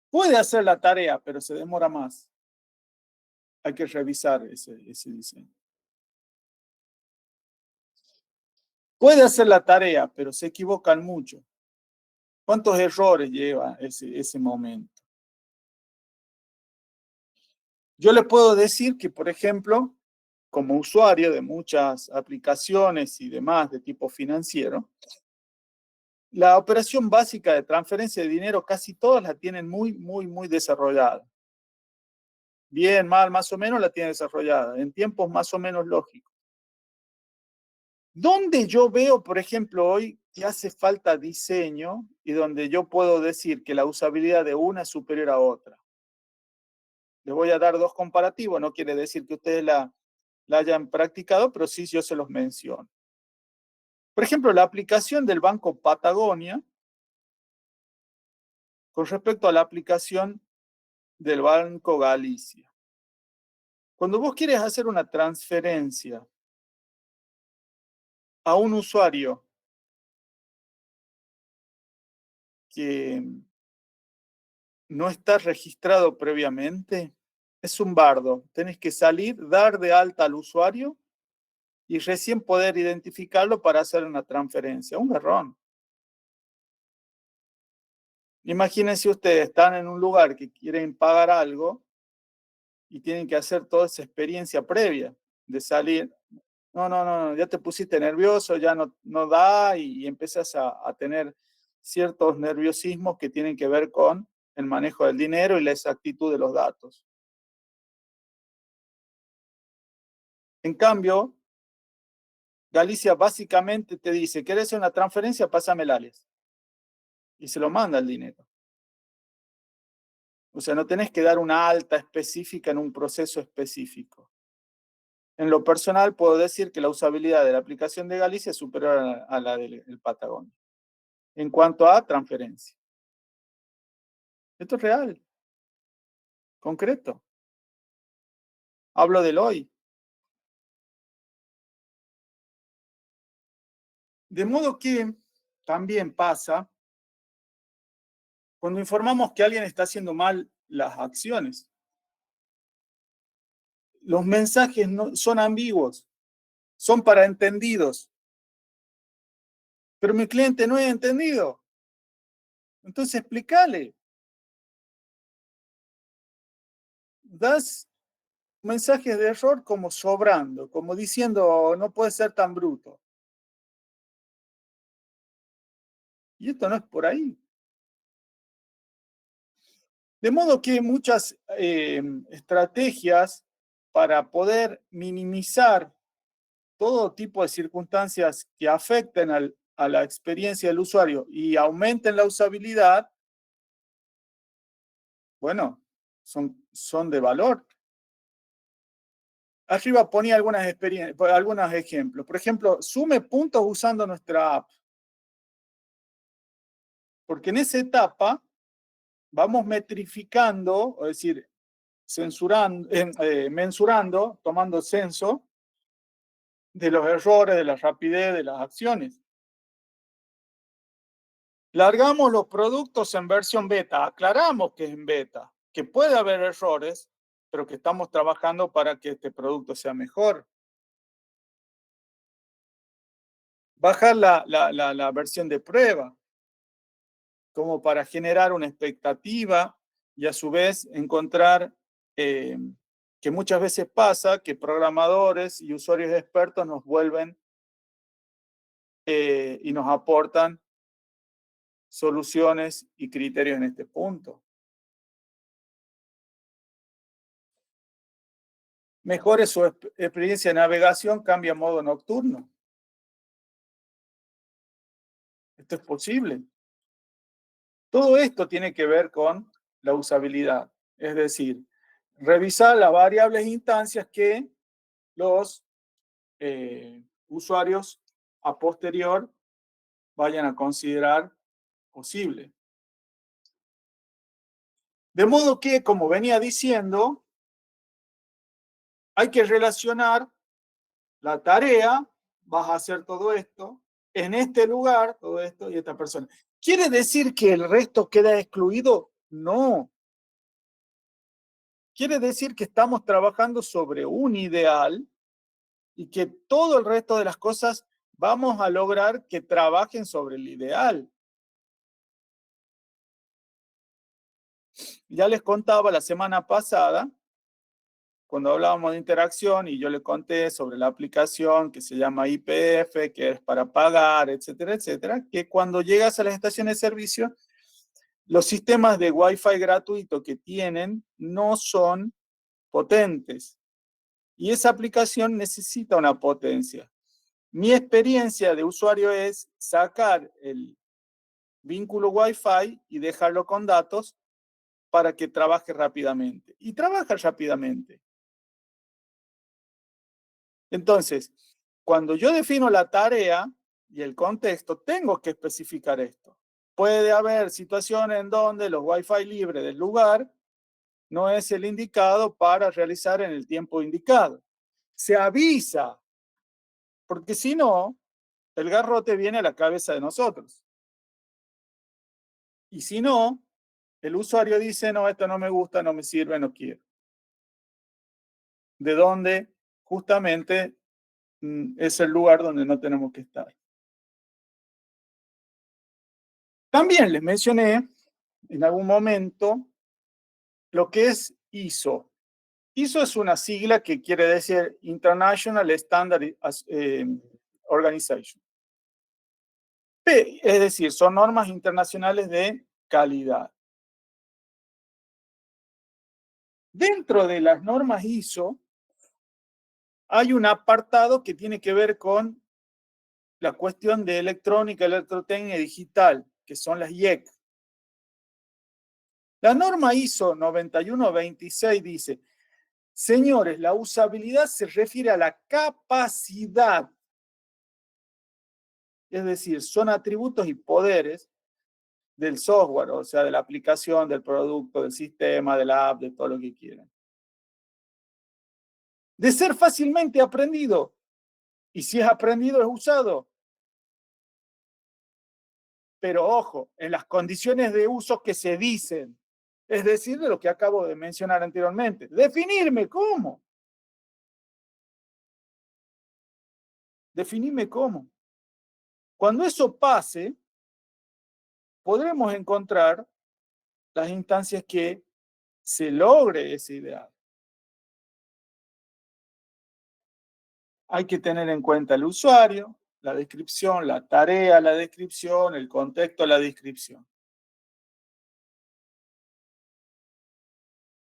Puede hacer la tarea, pero se demora más. Hay que revisar ese diseño. Puede hacer la tarea, pero se equivocan mucho. ¿Cuántos errores lleva ese momento? Yo le puedo decir que, por ejemplo, como usuario de muchas aplicaciones y demás de tipo financiero, la operación básica de transferencia de dinero casi todas la tienen muy desarrollada. Bien, mal, más o menos la tienen desarrollada, en tiempos más o menos lógicos. Donde yo veo, por ejemplo, hoy que hace falta diseño y donde yo puedo decir que la usabilidad de una es superior a otra. Les voy a dar dos comparativos, no quiere decir que ustedes la hayan practicado, pero sí yo se los menciono. Por ejemplo, la aplicación del Banco Patagonia con respecto a la aplicación del Banco Galicia. Cuando vos quieres hacer una transferencia a un usuario que no está registrado previamente, es un bardo. Tenés que salir, dar de alta al usuario y recién poder identificarlo para hacer una transferencia. Un garrón. Imagínense ustedes, están en un lugar que quieren pagar algo y tienen que hacer toda esa experiencia previa de salir. no, ya te pusiste nervioso, ya no da y empiezas a tener ciertos nerviosismos que tienen que ver con el manejo del dinero y la exactitud de los datos. En cambio, Galicia básicamente te dice, ¿querés hacer una transferencia? Pásame el alias. Y se lo manda el dinero. O sea, no tenés que dar una alta específica en un proceso específico. En lo personal, puedo decir que la usabilidad de la aplicación de Galicia es superior a la del Patagonia. En cuanto a transferencia. Esto es real. Concreto. Hablo del hoy. De modo que también pasa cuando informamos que alguien está haciendo mal las acciones. Los mensajes no, son ambiguos, son para entendidos. Pero mi cliente no es entendido. Entonces explícale. Das mensajes de error como sobrando, como diciendo no puede ser tan bruto. Y esto no es por ahí. De modo que muchas estrategias para poder minimizar todo tipo de circunstancias que afecten a la experiencia del usuario y aumenten la usabilidad, bueno, son de valor. Arriba ponía algunos ejemplos. Por ejemplo, sume puntos usando nuestra app. Porque en esa etapa vamos metrificando, es decir, mensurando, tomando censo de los errores, de la rapidez, de las acciones. Largamos los productos en versión beta, aclaramos que es en beta, que puede haber errores, pero que estamos trabajando para que este producto sea mejor. Bajar la versión de prueba, como para generar una expectativa y a su vez encontrar que muchas veces pasa que programadores y usuarios expertos nos vuelven y nos aportan soluciones y criterios en este punto. Mejore su experiencia de navegación, cambia a modo nocturno. Esto es posible. Todo esto tiene que ver con la usabilidad, es decir, revisar las variables e instancias que los usuarios a posterior vayan a considerar posible. De modo que, como venía diciendo, hay que relacionar la tarea, vas a hacer todo esto, en este lugar, todo esto y esta persona. ¿Quiere decir que el resto queda excluido? No. Quiere decir que estamos trabajando sobre un ideal y que todo el resto de las cosas vamos a lograr que trabajen sobre el ideal. Ya les contaba la semana pasada, cuando hablábamos de interacción y yo le conté sobre la aplicación que se llama YPF, que es para pagar, etcétera, etcétera, que cuando llegas a las estaciones de servicio, los sistemas de Wi-Fi gratuito que tienen no son potentes. Y esa aplicación necesita una potencia. Mi experiencia de usuario es sacar el vínculo Wi-Fi y dejarlo con datos para que trabaje rápidamente. Y trabaja rápidamente. Entonces, cuando yo defino la tarea y el contexto, tengo que especificar esto. Puede haber situaciones en donde los Wi-Fi libres del lugar no es el indicado para realizar en el tiempo indicado. Se avisa, porque si no, el garrote viene a la cabeza de nosotros. Y si no, el usuario dice, no, esto no me gusta, no me sirve, no quiero. De donde justamente es el lugar donde no tenemos que estar. También les mencioné en algún momento lo que es ISO. ISO es una sigla que quiere decir International Standard Organization. Es decir, son normas internacionales de calidad. Dentro de las normas ISO hay un apartado que tiene que ver con la cuestión de electrónica, electrotécnica y digital, que son las IEC. La norma ISO 9126 dice, señores, la usabilidad se refiere a la capacidad, es decir, son atributos y poderes del software, o sea, de la aplicación, del producto, del sistema, de la app, de todo lo que quieran. De ser fácilmente aprendido, y si es aprendido es usado. Pero ojo, en las condiciones de uso que se dicen, es decir, de lo que acabo de mencionar anteriormente. Definirme cómo. Definirme cómo. Cuando eso pase, podremos encontrar las instancias que se logre ese ideal. Hay que tener en cuenta el usuario, la descripción, la tarea, la descripción, el contexto, la descripción.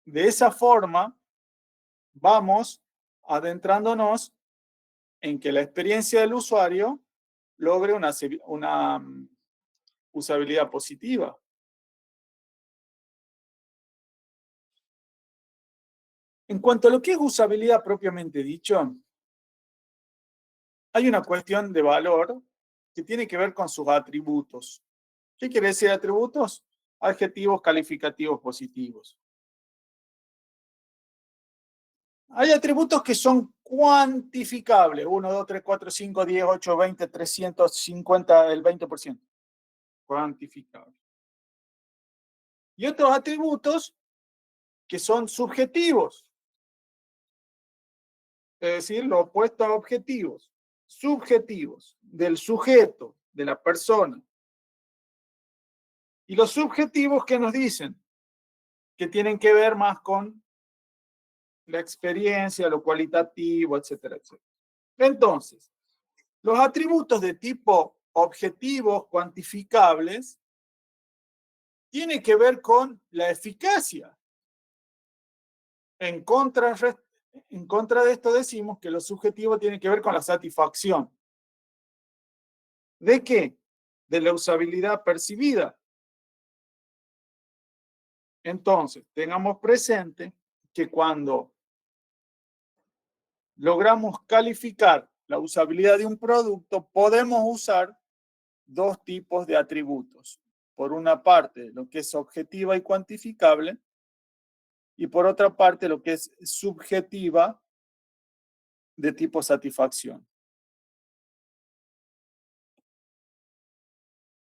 De esa forma, vamos adentrándonos en que la experiencia del usuario logre una usabilidad positiva. En cuanto a lo que es usabilidad propiamente dicho, hay una cuestión de valor que tiene que ver con sus atributos. ¿Qué quiere decir atributos? Adjetivos calificativos positivos. Hay atributos que son cuantificables. 1, 2, 3, 4, 5, 10, 8, 20, 350, el 20%. Cuantificables. Y otros atributos que son subjetivos. Es decir, lo opuesto a objetivos. Subjetivos, del sujeto, de la persona. Y los subjetivos que nos dicen que tienen que ver más con la experiencia, lo cualitativo, etcétera, etcétera. Entonces, los atributos de tipo objetivos, cuantificables, tienen que ver con la eficacia. En contra de esto decimos que lo subjetivo tiene que ver con la satisfacción. ¿De qué? De la usabilidad percibida. Entonces, tengamos presente que cuando logramos calificar la usabilidad de un producto, podemos usar dos tipos de atributos. Por una parte, lo que es objetiva y cuantificable, y por otra parte, lo que es subjetiva de tipo satisfacción.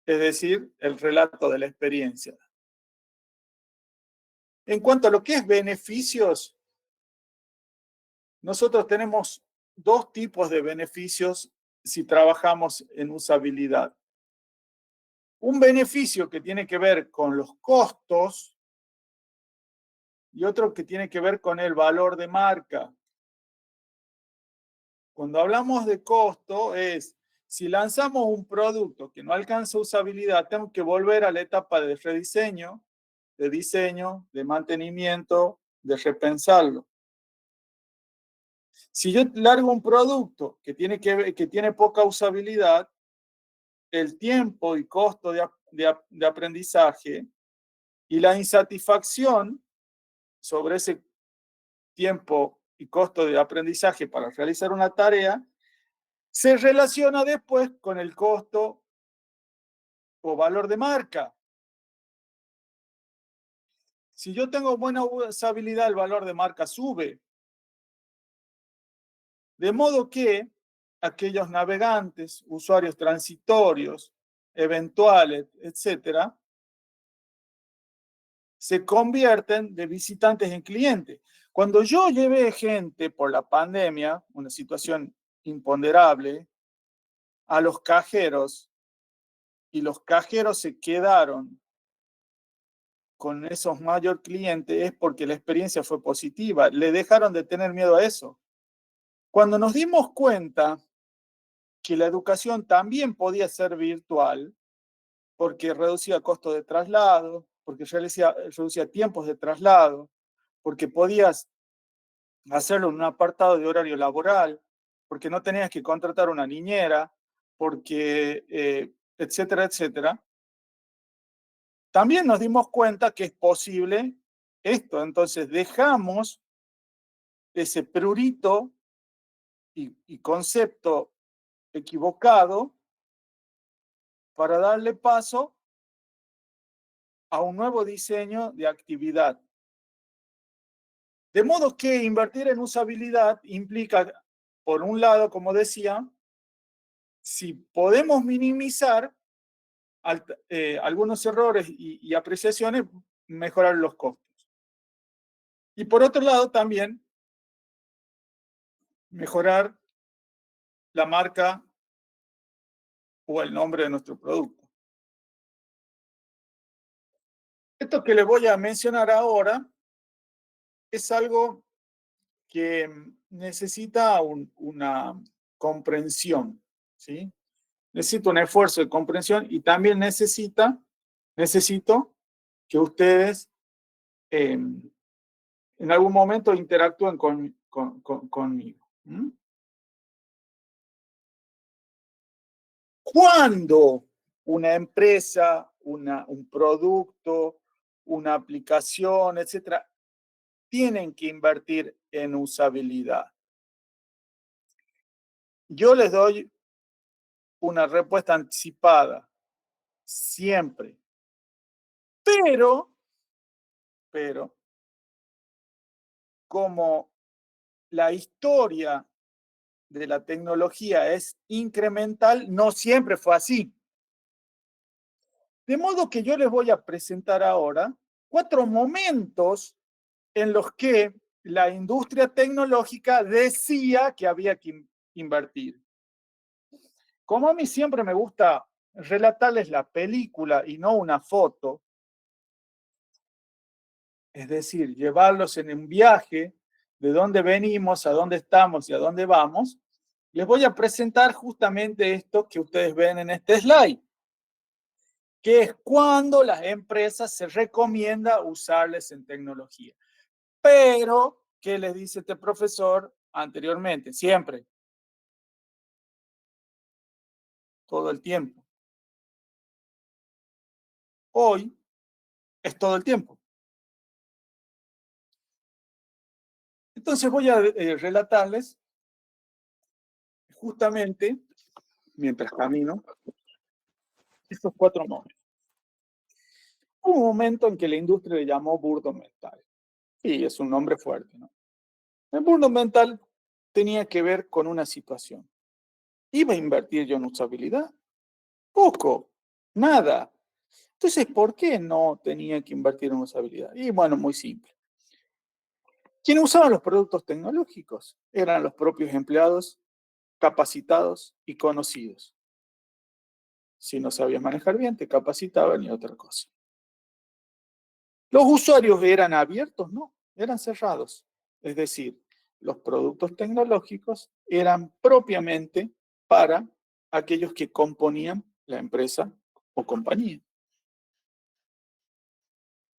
Es decir, el relato de la experiencia. En cuanto a lo que es beneficios, nosotros tenemos dos tipos de beneficios si trabajamos en usabilidad. Un beneficio que tiene que ver con los costos y otro que tiene que ver con el valor de marca. Cuando hablamos de costo es, si lanzamos un producto que no alcanza usabilidad, tengo que volver a la etapa de rediseño, de diseño, de mantenimiento, de repensarlo. Si yo largo un producto que tiene poca usabilidad, el tiempo y costo de aprendizaje y la insatisfacción sobre ese tiempo y costo de aprendizaje para realizar una tarea se relaciona después con el costo o valor de marca. Si yo tengo buena usabilidad, el valor de marca sube. De modo que aquellos navegantes, usuarios transitorios, eventuales, etcétera, se convierten de visitantes en clientes. Cuando yo llevé gente por la pandemia, una situación imponderable, a los cajeros, y los cajeros se quedaron con esos mayor clientes es porque la experiencia fue positiva. Le dejaron de tener miedo a eso. Cuando nos dimos cuenta que la educación también podía ser virtual, porque reducía costos de traslado, porque reducía tiempos de traslado, porque podías hacerlo en un apartado de horario laboral, porque no tenías que contratar una niñera, porque, etcétera, etcétera. También nos dimos cuenta que es posible esto. Entonces dejamos ese prurito y concepto equivocado para darle paso a un nuevo diseño de actividad. De modo que invertir en usabilidad implica, por un lado, como decía, si podemos minimizar algunos errores y apreciaciones, mejorar los costos. Y por otro lado, también mejorar la marca o el nombre de nuestro producto. Esto que les voy a mencionar ahora es algo que necesita una comprensión, ¿sí? Necesito un esfuerzo de comprensión y también necesito que ustedes en algún momento interactúen conmigo. ¿Cuándo una empresa, un producto, una aplicación, etcétera, tienen que invertir en usabilidad? Yo les doy una respuesta anticipada, siempre. Pero, como la historia de la tecnología es incremental, no siempre fue así. De modo que yo les voy a presentar ahora 4 momentos en los que la industria tecnológica decía que había que invertir. Como a mí siempre me gusta relatarles la película y no una foto, es decir, llevarlos en un viaje de dónde venimos, a dónde estamos y a dónde vamos, les voy a presentar justamente esto que ustedes ven en este slide, que es cuando las empresas se recomienda usarles en tecnología. Pero, ¿qué les dice este profesor anteriormente? Siempre. Todo el tiempo. Hoy es todo el tiempo. Entonces voy a relatarles justamente, mientras camino, estos 4 momentos. Hubo un momento en que la industria le llamó burdo mental. Y es un nombre fuerte, ¿no? El burdo mental tenía que ver con una situación. ¿Iba a invertir yo en usabilidad? Poco, nada. Entonces, ¿por qué no tenía que invertir en usabilidad? Y bueno, muy simple. ¿Quiénes usaban los productos tecnológicos? Eran los propios empleados capacitados y conocidos. Si no sabías manejar bien, te capacitaban y otra cosa. ¿Los usuarios eran abiertos? No, eran cerrados. Es decir, los productos tecnológicos eran propiamente para aquellos que componían la empresa o compañía.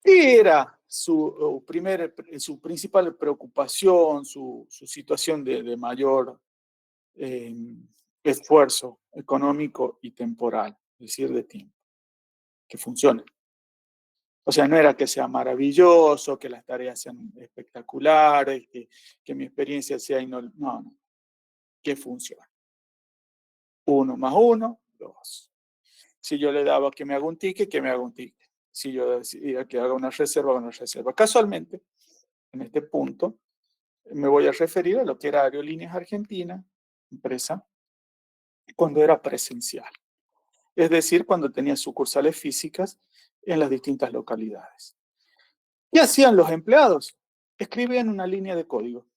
¿Qué era su principal preocupación, su situación de mayor esfuerzo económico y temporal, es decir, de tiempo? Que funcione. O sea, no era que sea maravilloso, que las tareas sean espectaculares, que mi experiencia sea no, que funcione. 1 más 1, 2. Si yo le daba que me haga un ticket, que me haga un ticket. Si yo decía que haga una reserva. Casualmente, en este punto, me voy a referir a lo que era Aerolíneas Argentina, empresa, cuando era presencial. Es decir, cuando tenía sucursales físicas en las distintas localidades. ¿Qué hacían los empleados? Escribían una línea de código.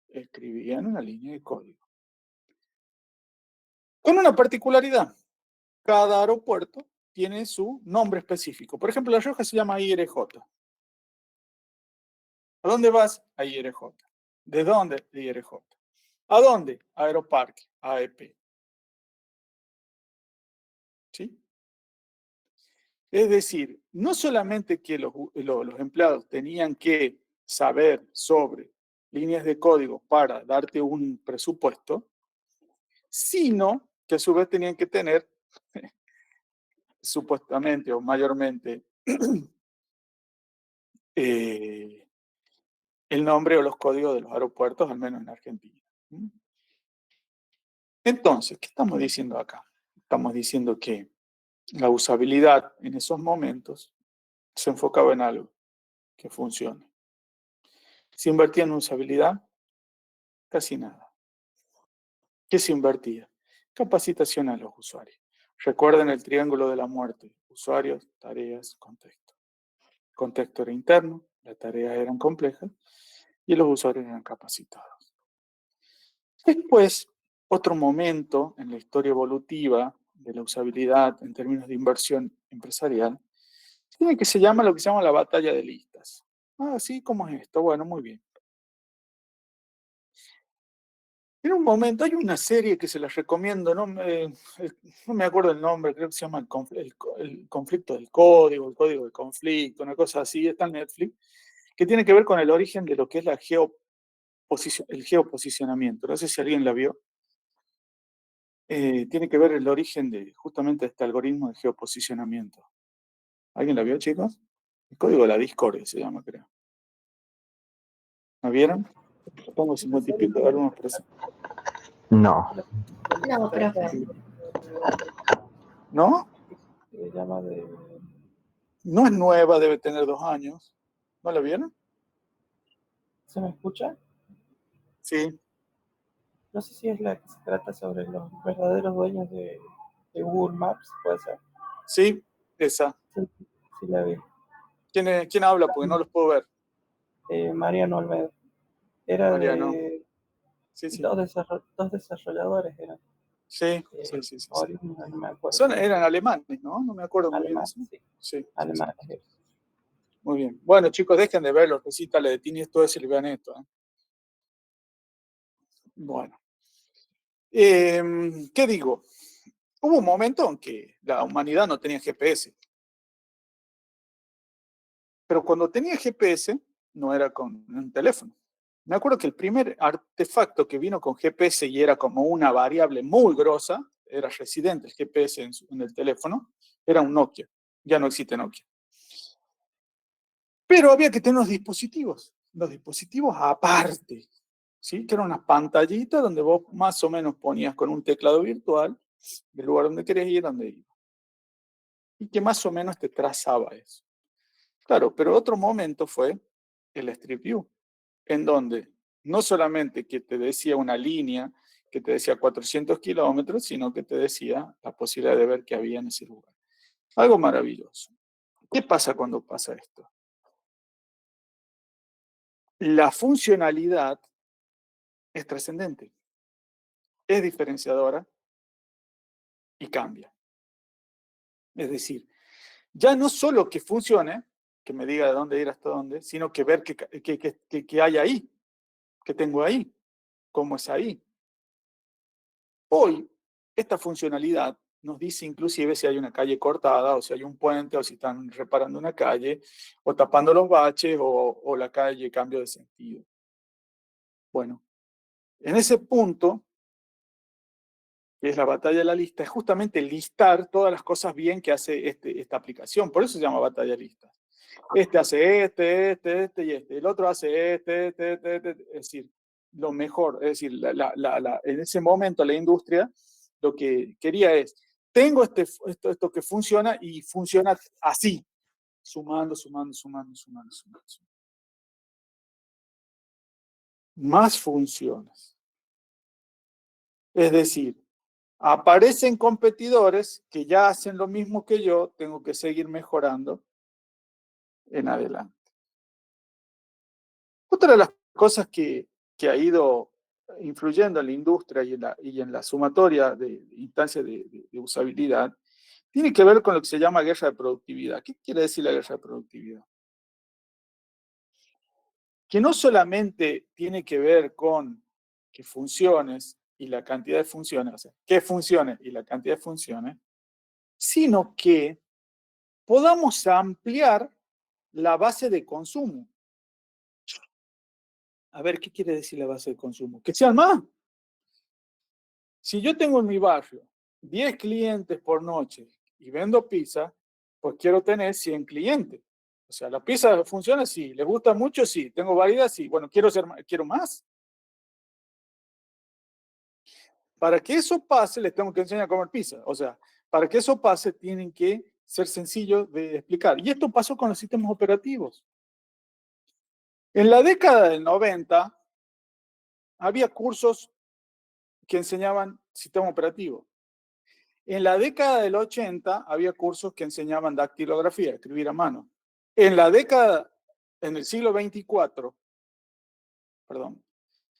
Escribían una línea de código. Con una particularidad. Cada aeropuerto tiene su nombre específico. Por ejemplo, La Rioja se llama IRJ. ¿A dónde vas? A IRJ. ¿De dónde? De IRJ. ¿A dónde? Aeroparque, AEP. ¿Sí? Es decir, no solamente que los empleados tenían que saber sobre líneas de código para darte un presupuesto, sino que a su vez tenían que tener, supuestamente o mayormente, el nombre o los códigos de los aeropuertos, al menos en Argentina. Entonces, ¿qué estamos diciendo acá? Estamos diciendo que la usabilidad en esos momentos se enfocaba en algo que funcione. ¿Se invertía en usabilidad? Casi nada. ¿Qué se invertía? Capacitación a los usuarios. Recuerden el triángulo de la muerte: usuarios, tareas, contexto. El contexto era interno, las tareas eran complejas y los usuarios eran capacitados. Después, otro momento en la historia evolutiva de la usabilidad en términos de inversión empresarial tiene que se llama lo que se llama la batalla de listas. Ah, sí, ¿cómo es esto? Bueno, muy bien. En un momento hay una serie que se las recomiendo, no me acuerdo el nombre, creo que se llama el conflicto del código, el código del conflicto, una cosa así, está en Netflix, que tiene que ver con el origen de lo que es el geoposicionamiento. No sé si alguien la vio. Tiene que ver el origen de justamente este algoritmo de geoposicionamiento. ¿Alguien la vio, chicos? El código de la discordia se llama, creo. ¿La vieron? Pongo 50 y pico de alumnos presentes. No. No, profe. ¿No? Se llama de... No es nueva, debe tener 2 años. ¿No la vieron? ¿Se me escucha? Sí. No sé si es la que se trata sobre los verdaderos dueños de Google Maps, puede ser. Sí, esa. Sí, sí la vi. ¿Quién habla? Porque no los puedo ver. Mariano Olmedo. Era Mariano. de... Sí, sí. Dos desarrolladores eran. Sí. Sí. No me acuerdo. Eran alemanes, ¿no? No me acuerdo muy bien. Alemanes, sí. Sí. Alemanes. Muy bien. Bueno, chicos, dejen de ver los recitales de Tini esto y vean esto. Bueno. ¿Qué digo? Hubo un momento en que la humanidad no tenía GPS. Pero cuando tenía GPS, no era con un teléfono. Me acuerdo que el primer artefacto que vino con GPS y era como una variable muy grosa, era residente el GPS en el teléfono, era un Nokia. Ya no existe Nokia. Pero había que tener los dispositivos aparte, ¿sí? Que eran unas pantallitas donde vos más o menos ponías con un teclado virtual del lugar donde querías ir, donde ibas. Y que más o menos te trazaba eso. Claro, pero otro momento fue el Street View, en donde no solamente que te decía una línea que te decía 400 kilómetros, sino que te decía la posibilidad de ver qué había en ese lugar. Algo maravilloso. ¿Qué pasa cuando pasa esto? La funcionalidad es trascendente, es diferenciadora y cambia. Es decir, ya no solo que funcione, que me diga de dónde ir hasta dónde, sino que ver qué hay ahí, qué tengo ahí, cómo es ahí. Hoy, esta funcionalidad nos dice inclusive si hay una calle cortada, o si hay un puente, o si están reparando una calle, o tapando los baches, o la calle cambio de sentido. Bueno, en ese punto, que es la batalla de la lista, es justamente listar todas las cosas bien que hace esta aplicación. Por eso se llama batalla de listas. Este hace este y este. El otro hace este. Es decir, lo mejor. Es decir, en ese momento la industria lo que quería es, tengo esto que funciona y funciona así. Sumando. Más funciones. Es decir, aparecen competidores que ya hacen lo mismo que yo, tengo que seguir mejorando en adelante. Otra de las cosas que ha ido influyendo en la industria y en la sumatoria de instancias de usabilidad tiene que ver con lo que se llama guerra de productividad. ¿Qué quiere decir la guerra de productividad? Que no solamente tiene que ver con que funciones y la cantidad de funciones, o sea, qué funciones y la cantidad de funciones, sino que podamos ampliar la base de consumo. A ver, ¿qué quiere decir la base de consumo? Que sean más. Si yo tengo en mi barrio 10 clientes por noche y vendo pizza, pues quiero tener 100 clientes. O sea, la pizza funciona, sí. ¿Les gusta mucho? Sí. ¿Tengo variedad? Sí. Bueno, quiero más. Para que eso pase, les tengo que enseñar a comer pizza. O sea, para que eso pase, tienen que ser sencillos de explicar. Y esto pasó con los sistemas operativos. En la década del 90, había cursos que enseñaban sistema operativo. En la década del 80, había cursos que enseñaban dactilografía, escribir a mano. En el siglo 24, perdón,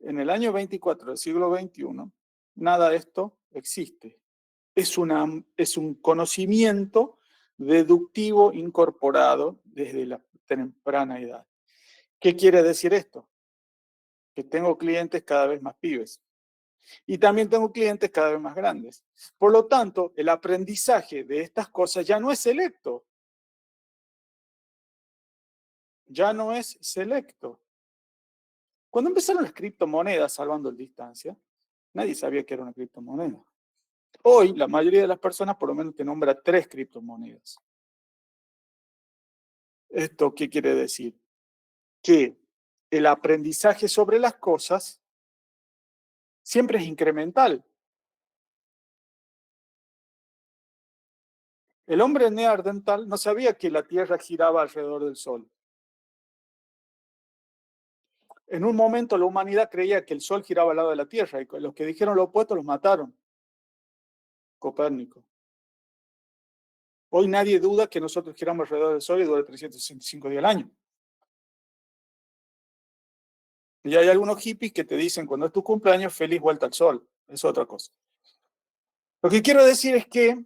en el año 24 del siglo 21, nada de esto existe. Es un conocimiento deductivo incorporado desde la temprana edad. ¿Qué quiere decir esto? Que tengo clientes cada vez más pibes. Y también tengo clientes cada vez más grandes. Por lo tanto, el aprendizaje de estas cosas ya no es selecto. Ya no es selecto. Cuando empezaron las criptomonedas, salvando la distancia, nadie sabía que era una criptomoneda. Hoy, la mayoría de las personas por lo menos te nombra 3 criptomonedas. ¿Esto qué quiere decir? Que el aprendizaje sobre las cosas siempre es incremental. El hombre neandertal no sabía que la Tierra giraba alrededor del Sol. En un momento la humanidad creía que el Sol giraba al lado de la Tierra y los que dijeron lo opuesto los mataron. Copérnico. Hoy nadie duda que nosotros giramos alrededor del Sol y dura 365 días al año. Y hay algunos hippies que te dicen cuando es tu cumpleaños, feliz vuelta al Sol. Es otra cosa. Lo que quiero decir es que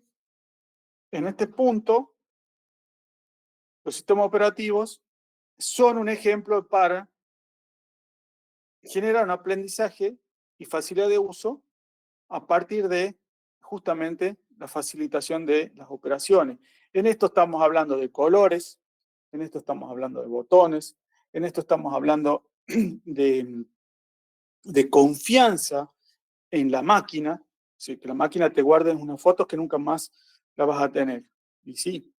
en este punto los sistemas operativos son un ejemplo para generar un aprendizaje y facilidad de uso a partir de justamente la facilitación de las operaciones. En esto estamos hablando de colores, en esto estamos hablando de botones, en esto estamos hablando de confianza en la máquina, ¿sí? Que la máquina te guarde unas fotos que nunca más la vas a tener. Y sí,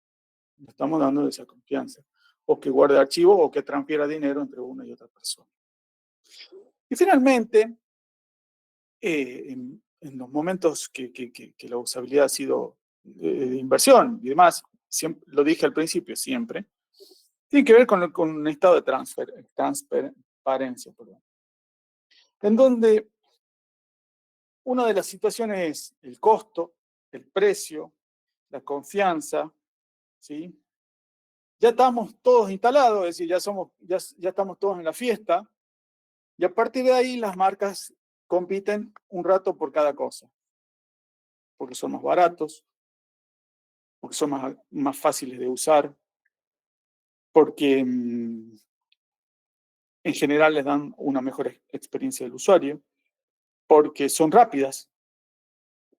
le estamos dando esa confianza. O que guarde archivos o que transfiera dinero entre una y otra persona. Y finalmente, en los momentos que la usabilidad ha sido de inversión y demás, siempre, lo dije al principio, siempre, tiene que ver con un estado de transparencia, perdón, en donde una de las situaciones es el costo, el precio, la confianza, ¿sí? Ya estamos todos instalados, es decir, ya estamos todos en la fiesta, y a partir de ahí las marcas compiten un rato por cada cosa, porque son más baratos, porque son más fáciles de usar, porque en general les dan una mejor experiencia del usuario, porque son rápidas,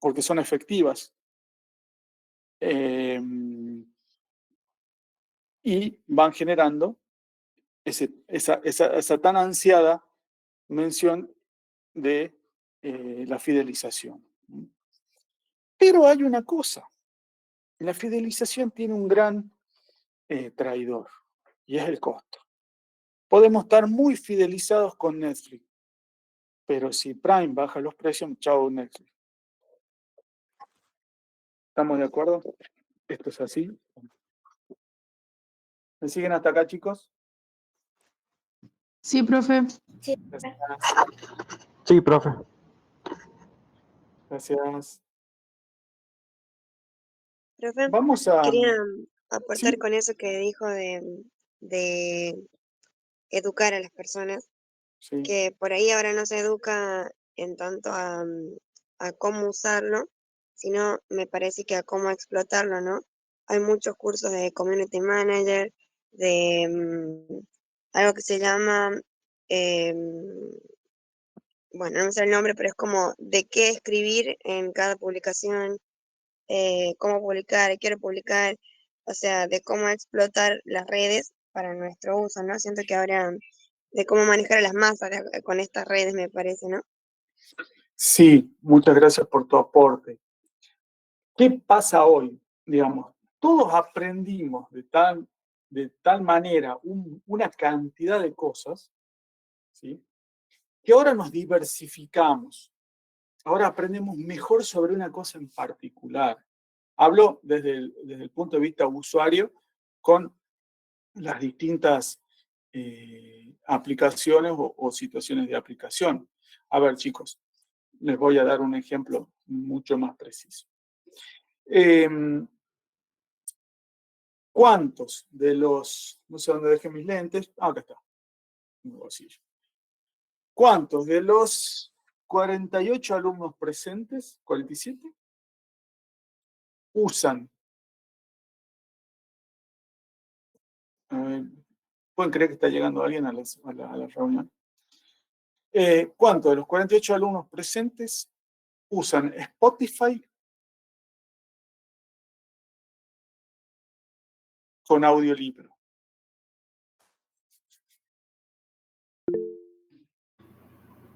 porque son efectivas, y van generando esa tan ansiada mención de la fidelización. Pero hay una cosa, la fidelización tiene un gran traidor, y es el costo. Podemos estar muy fidelizados con Netflix, pero si Prime baja los precios, chao Netflix. ¿Estamos de acuerdo? Esto es así. ¿Me siguen hasta acá, chicos? Sí, profe. Sí, Gracias. Sí, profe. Gracias. Profe, Vamos a... quería aportar Sí, con eso que dijo de educar a las personas, sí, que por ahí ahora no se educa en tanto a cómo usarlo, sino me parece que a cómo explotarlo, ¿no? Hay muchos cursos de community manager, de algo que se llama, bueno, no me sé el nombre, pero es como de qué escribir en cada publicación, cómo publicar, quiero publicar, o sea, de cómo explotar las redes para nuestro uso, ¿no? Siento que ahora de cómo manejar a las masas con estas redes, me parece, ¿no? Sí, muchas gracias por tu aporte. ¿Qué pasa hoy? Digamos, todos aprendimos de tal manera una cantidad de cosas, ¿sí? Que ahora nos diversificamos. Ahora aprendemos mejor sobre una cosa en particular. Hablo desde el punto de vista usuario con las distintas aplicaciones o situaciones de aplicación. A ver, chicos, les voy a dar un ejemplo mucho más preciso. ¿Cuántos de los, no sé dónde dejé mis lentes? Acá está, en mi bolsillo. ¿Cuántos de los 48 alumnos presentes, 47, usan? ¿Pueden creer que está llegando alguien a la reunión? ¿Cuántos de los 48 alumnos presentes usan Spotify con audiolibro?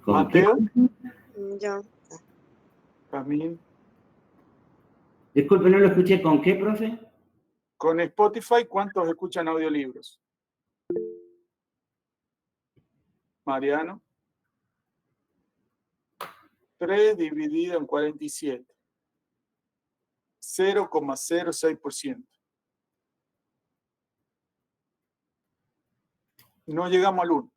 ¿Con qué? Mateo, Yo, Camil. Disculpe, no lo escuché. ¿Con qué, profe? Con Spotify, ¿cuántos escuchan audiolibros? Mariano. 3 dividido en 47. 0,06%. No llegamos al 1.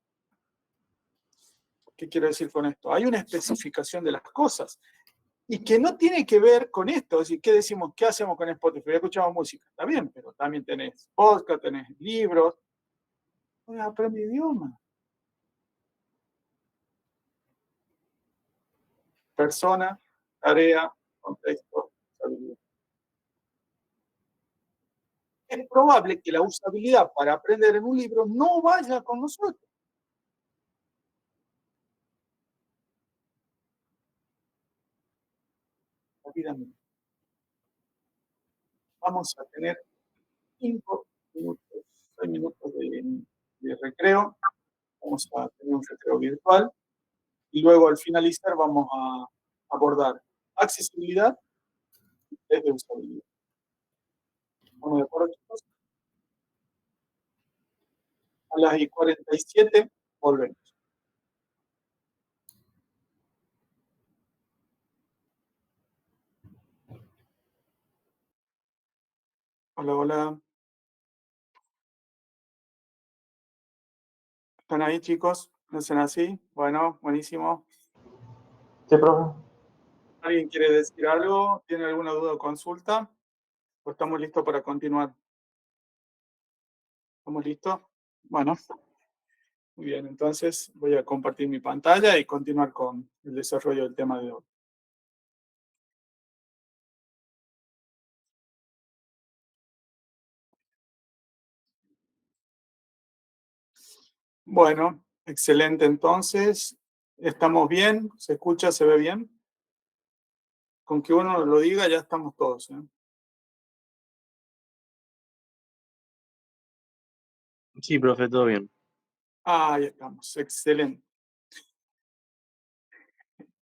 ¿Qué quiero decir con esto? Hay una especificación de las cosas y que no tiene que ver con esto. Es decir, ¿qué decimos? ¿Qué hacemos con Spotify? Escuchamos música, está bien, pero también tenés podcast, tenés libros. Aprende idioma. Persona, tarea, contexto, usabilidad. Es probable que la usabilidad para aprender en un libro no vaya con nosotros. Rápidamente. Vamos a tener 5 minutos, 6 minutos de recreo. Vamos a tener un recreo virtual. Y luego al finalizar vamos a abordar accesibilidad desde usabilidad. ¿Estamos de acuerdo, chicos? A las 47 volvemos. Hola, hola. ¿Están ahí, chicos? ¿No hacen así? Bueno, buenísimo. Sí, profe. ¿Alguien quiere decir algo? ¿Tiene alguna duda o consulta? ¿O estamos listos para continuar? ¿Estamos listos? Bueno, muy bien. Entonces voy a compartir mi pantalla y continuar con el desarrollo del tema de hoy. Bueno, excelente. Entonces, ¿estamos bien? ¿Se escucha? ¿Se ve bien? Con que uno lo diga ya estamos todos, ¿eh? Sí, profe, todo bien. Ahí estamos, excelente.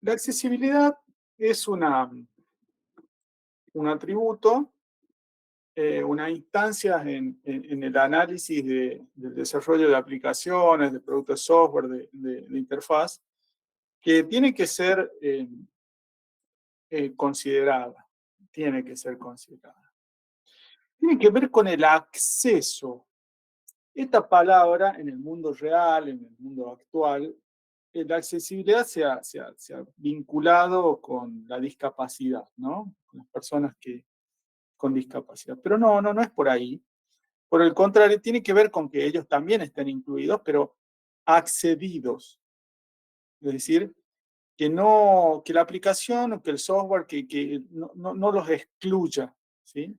La accesibilidad es un atributo, una instancia en el análisis del desarrollo de aplicaciones, de productos de software, de interfaz, que tiene que ser considerada. Tiene que ser considerada. Tiene que ver con el acceso. Esta palabra en el mundo real, en el mundo actual, la accesibilidad se ha vinculado con la discapacidad, ¿no? Con las personas con discapacidad. Pero no es por ahí. Por el contrario, tiene que ver con que ellos también estén incluidos, pero accedidos. Es decir, que la aplicación o que el software que no los excluya, ¿sí?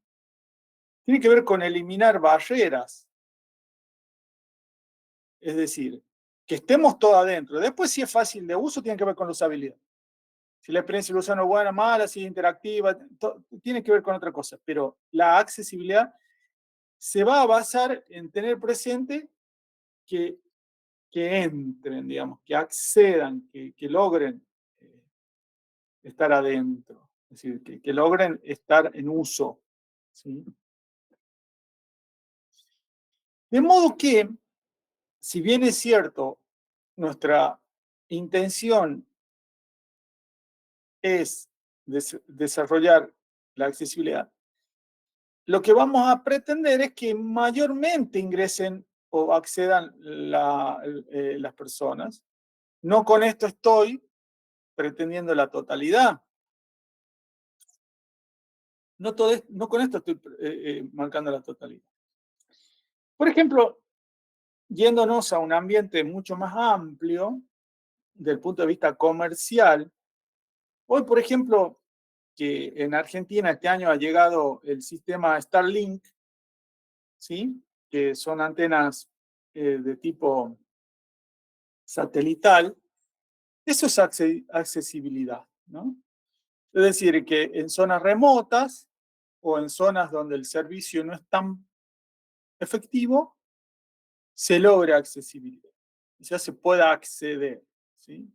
Tiene que ver con eliminar barreras. Es decir, que estemos todos adentro. Después, si es fácil de uso, tiene que ver con la usabilidad. Si la experiencia del usuario es buena, mala, si es interactiva, tiene que ver con otra cosa. Pero la accesibilidad se va a basar en tener presente que entren, digamos, que accedan, que logren estar adentro. Es decir, que logren estar en uso, ¿sí? De modo que, si bien es cierto, nuestra intención es desarrollar la accesibilidad, lo que vamos a pretender es que mayormente ingresen o accedan las personas. No con esto estoy pretendiendo la totalidad. No con esto estoy marcando la totalidad. Por ejemplo, yéndonos a un ambiente mucho más amplio, desde el punto de vista comercial, hoy, por ejemplo, que en Argentina este año ha llegado el sistema Starlink, ¿sí? Que son antenas de tipo satelital, eso es accesibilidad, ¿no? Es decir, que en zonas remotas o en zonas donde el servicio no es tan efectivo, se logra accesibilidad, ya se pueda acceder, ¿sí?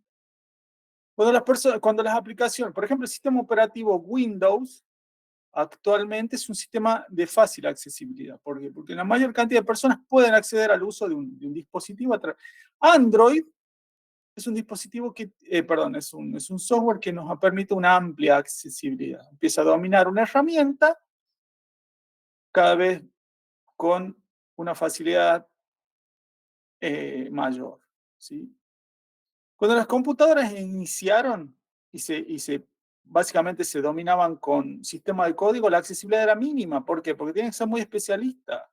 Cuando las aplicaciones, por ejemplo, el sistema operativo Windows, actualmente es un sistema de fácil accesibilidad. ¿Por qué? Porque la mayor cantidad de personas pueden acceder al uso de un dispositivo. Android es un dispositivo que, es un software que nos permite una amplia accesibilidad. Empieza a dominar una herramienta cada vez con una facilidad mayor, ¿sí? Cuando las computadoras iniciaron básicamente se dominaban con sistemas de código, la accesibilidad era mínima. ¿Por qué? Porque tenías que ser muy especialista.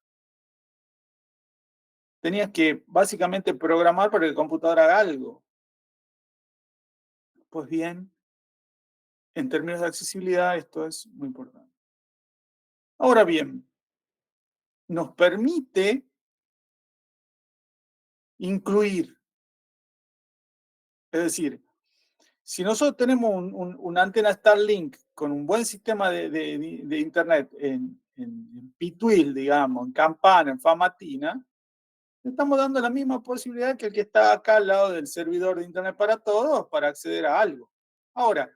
Tenías que básicamente programar para que el computador haga algo. Pues bien, en términos de accesibilidad esto es muy importante. Ahora bien, nos permite incluir, es decir, si nosotros tenemos una antena Starlink con un buen sistema de internet en Pituil, digamos, en Campana, en Famatina, le estamos dando la misma posibilidad que el que está acá al lado del servidor de internet para todos para acceder a algo. Ahora,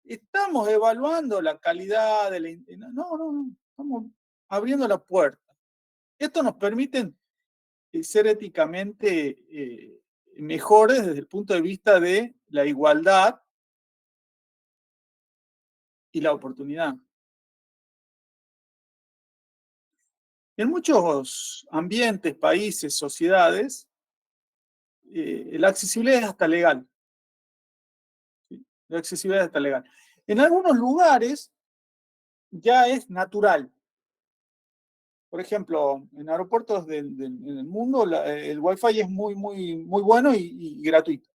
estamos evaluando la calidad de la... No, estamos abriendo la puerta. Esto nos permite ser éticamente mejores desde el punto de vista de la igualdad y la oportunidad. En muchos ambientes, países, sociedades, la accesibilidad es hasta legal. ¿Sí? La accesibilidad es hasta legal. En algunos lugares ya es natural. Por ejemplo, en aeropuertos en el mundo el Wi-Fi es muy bueno y gratuito.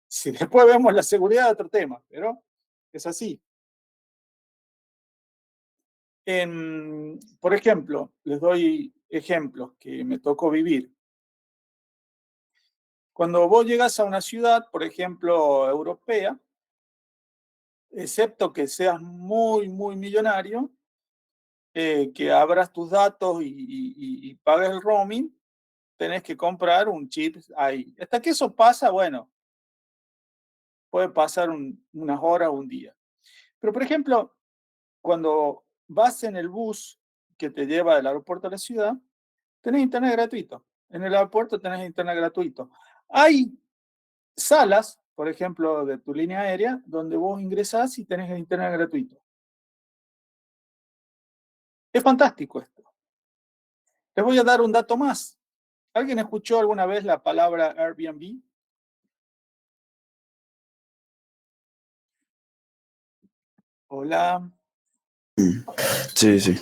Si después vemos la seguridad, otro tema, pero es así. Por ejemplo, les doy ejemplos que me tocó vivir. Cuando vos llegas a una ciudad, por ejemplo, europea, excepto que seas muy millonario, que abras tus datos y pagues el roaming, tenés que comprar un chip ahí. Hasta que eso pasa, bueno, puede pasar unas horas o un día. Pero, por ejemplo, cuando vas en el bus que te lleva del aeropuerto a la ciudad, tenés internet gratuito. En el aeropuerto tenés internet gratuito. Hay salas, por ejemplo, de tu línea aérea, donde vos ingresás y tenés internet gratuito. Es fantástico esto. Les voy a dar un dato más. ¿Alguien escuchó alguna vez la palabra Airbnb? Hola. Sí.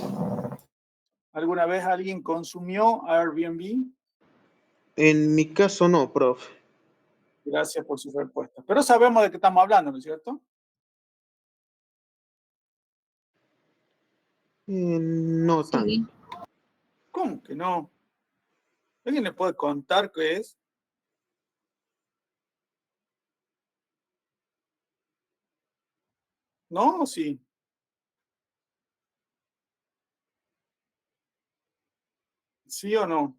¿Alguna vez alguien consumió Airbnb? En mi caso no, profe. Gracias por su respuesta. Pero sabemos de qué estamos hablando, ¿no es cierto? No Sí. tanto. ¿Cómo que no? ¿Alguien le puede contar qué es? ¿No o sí? ¿Sí o no?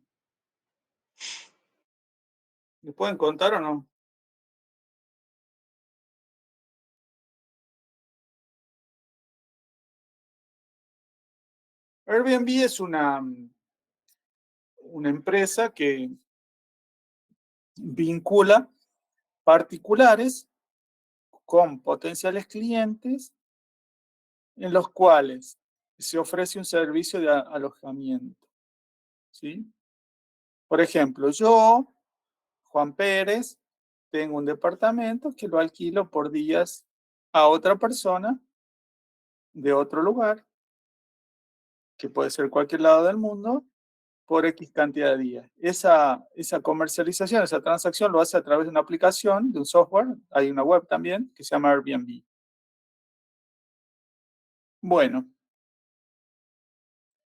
¿Le pueden contar o no? Airbnb es una empresa que vincula particulares con potenciales clientes en los cuales se ofrece un servicio de alojamiento, ¿sí? Por ejemplo, yo, Juan Pérez, tengo un departamento que lo alquilo por días a otra persona de otro lugar, que puede ser cualquier lado del mundo, por X cantidad de días. Esa comercialización, esa transacción lo hace a través de una aplicación, de un software, hay una web también, que se llama Airbnb. Bueno,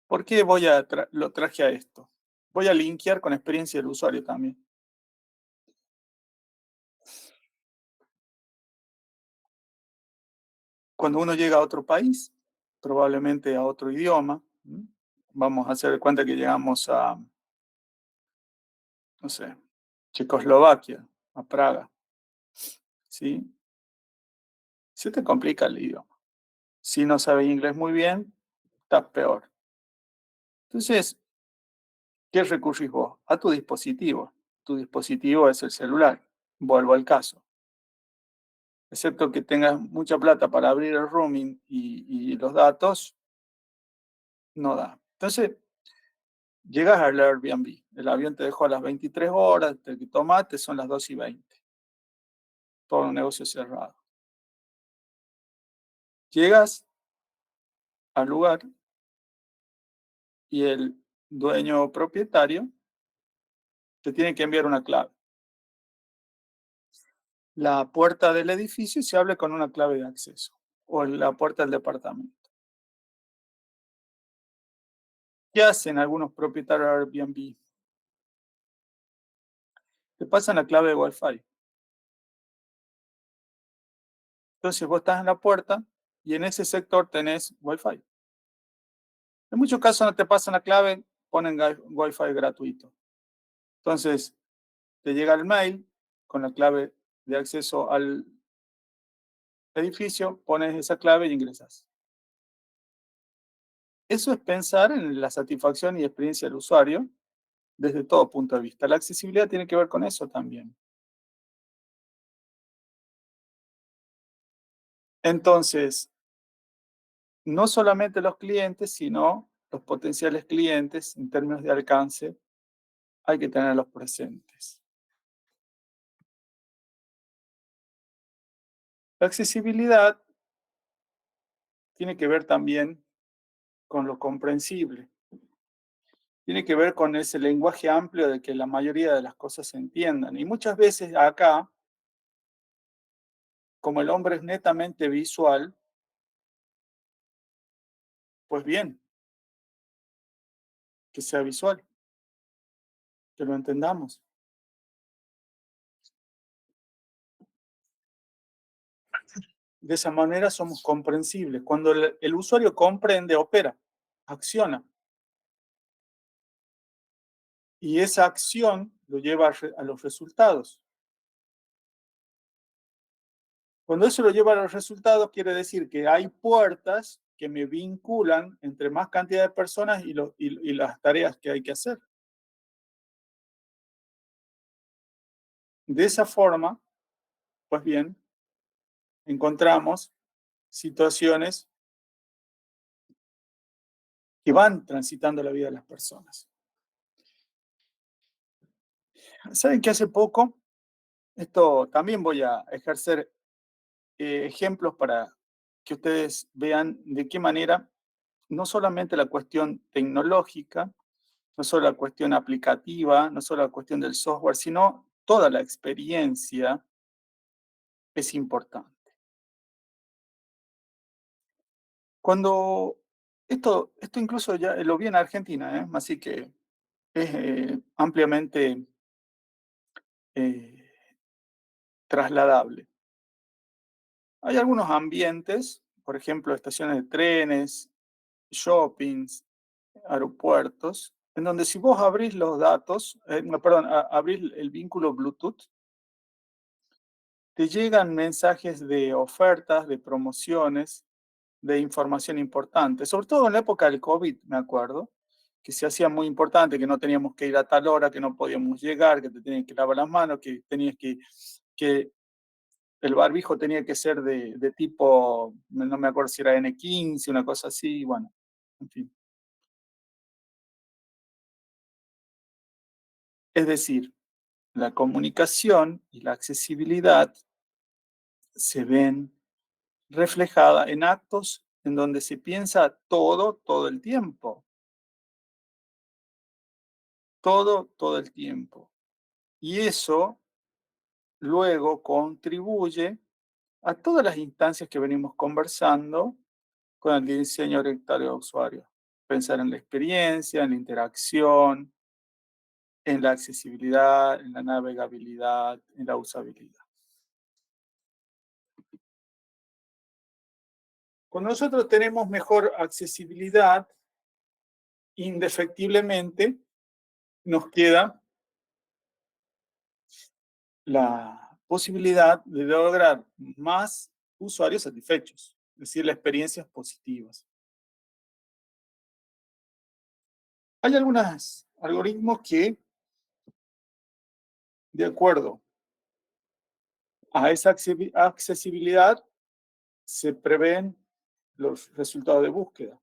¿por qué lo traje a esto? Voy a linkear con experiencia del usuario también. Cuando uno llega a otro país, probablemente a otro idioma, vamos a hacer de cuenta que llegamos a, no sé, Checoslovaquia, a Praga, ¿sí? Se te complica el idioma. Si no sabes inglés muy bien, estás peor. Entonces, ¿qué recurrís vos? A tu dispositivo. Tu dispositivo es el celular. Vuelvo al caso. Excepto que tengas mucha plata para abrir el roaming y los datos, no da. Entonces, llegas al Airbnb. El avión te dejó a las 23 horas, te tomaste, son las 2:20. Todo un negocio cerrado. Llegas al lugar y el dueño o propietario te tiene que enviar una clave. La puerta del edificio se abre con una clave de acceso o la puerta del departamento. ¿Qué hacen algunos propietarios de Airbnb? Te pasan la clave de Wi-Fi. Entonces vos estás en la puerta y en ese sector tenés Wi-Fi. En muchos casos no te pasan la clave, ponen Wi-Fi gratuito. Entonces te llega el mail con la clave de acceso al edificio, pones esa clave y ingresas. Eso es pensar en la satisfacción y experiencia del usuario desde todo punto de vista. La accesibilidad tiene que ver con eso también. Entonces, no solamente los clientes, sino los potenciales clientes en términos de alcance, hay que tenerlos presentes. La accesibilidad tiene que ver también con lo comprensible. Tiene que ver con ese lenguaje amplio de que la mayoría de las cosas se entiendan. Y muchas veces acá, como el hombre es netamente visual, pues bien, que sea visual, que lo entendamos. De esa manera somos comprensibles. Cuando el usuario comprende, opera, acciona. Y esa acción lo lleva a los resultados. Cuando eso lo lleva a los resultados, quiere decir que hay puertas que me vinculan entre más cantidad de personas y las tareas que hay que hacer. De esa forma, pues bien, encontramos situaciones que van transitando la vida de las personas. ¿Saben que hace poco? Esto también voy a ejercer ejemplos para que ustedes vean de qué manera no solamente la cuestión tecnológica, no solo la cuestión aplicativa, no solo la cuestión del software, sino toda la experiencia es importante. Cuando esto incluso ya lo vi en Argentina, así que es ampliamente trasladable. Hay algunos ambientes, por ejemplo, estaciones de trenes, shoppings, aeropuertos, en donde si vos abrís los datos, abrís el vínculo Bluetooth, te llegan mensajes de ofertas, de promociones, de información importante, sobre todo en la época del COVID, me acuerdo, que se hacía muy importante, que no teníamos que ir a tal hora, que no podíamos llegar, que te tenías que lavar las manos, que tenías que el barbijo tenía que ser de tipo, no me acuerdo si era N15, una cosa así, bueno, en fin. Es decir, la comunicación y la accesibilidad se ven reflejada en actos en donde se piensa todo el tiempo. Todo el tiempo. Y eso luego contribuye a todas las instancias que venimos conversando con el diseño orientado a usuario. Pensar en la experiencia, en la interacción, en la accesibilidad, en la navegabilidad, en la usabilidad. Cuando nosotros tenemos mejor accesibilidad, indefectiblemente nos queda la posibilidad de lograr más usuarios satisfechos, es decir, las experiencias positivas. Hay algunos algoritmos que, de acuerdo a esa accesibilidad, se prevén los resultados de búsqueda.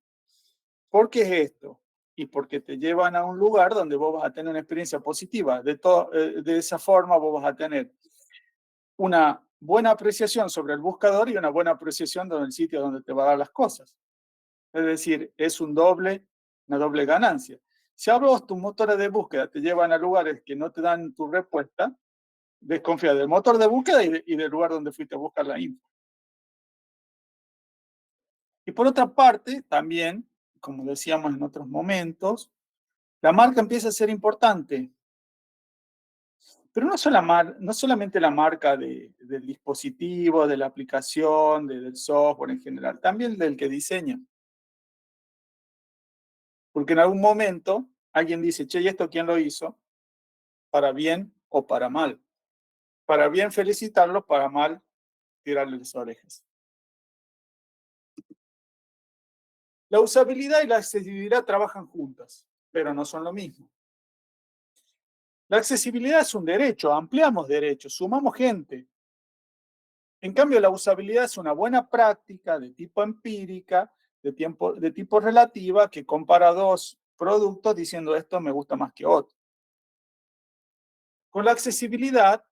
¿Por qué es esto? Y porque te llevan a un lugar donde vos vas a tener una experiencia positiva. De esa forma vos vas a tener una buena apreciación sobre el buscador y una buena apreciación del sitio donde te va a dar las cosas. Es decir, es una doble ganancia. Si a vos tus motores de búsqueda te llevan a lugares que no te dan tu respuesta, desconfía del motor de búsqueda y del lugar donde fuiste a buscar la info. Y por otra parte, también, como decíamos en otros momentos, la marca empieza a ser importante. Pero no solamente la marca del dispositivo, de la aplicación, del software en general, también del que diseña. Porque en algún momento alguien dice, che, ¿y esto quién lo hizo? Para bien o para mal. Para bien felicitarlos, para mal tirarles las orejas. La usabilidad y la accesibilidad trabajan juntas, pero no son lo mismo. La accesibilidad es un derecho, ampliamos derechos, sumamos gente. En cambio, la usabilidad es una buena práctica de tipo empírica, de tipo relativa, que compara dos productos diciendo esto me gusta más que otro. Con la accesibilidad,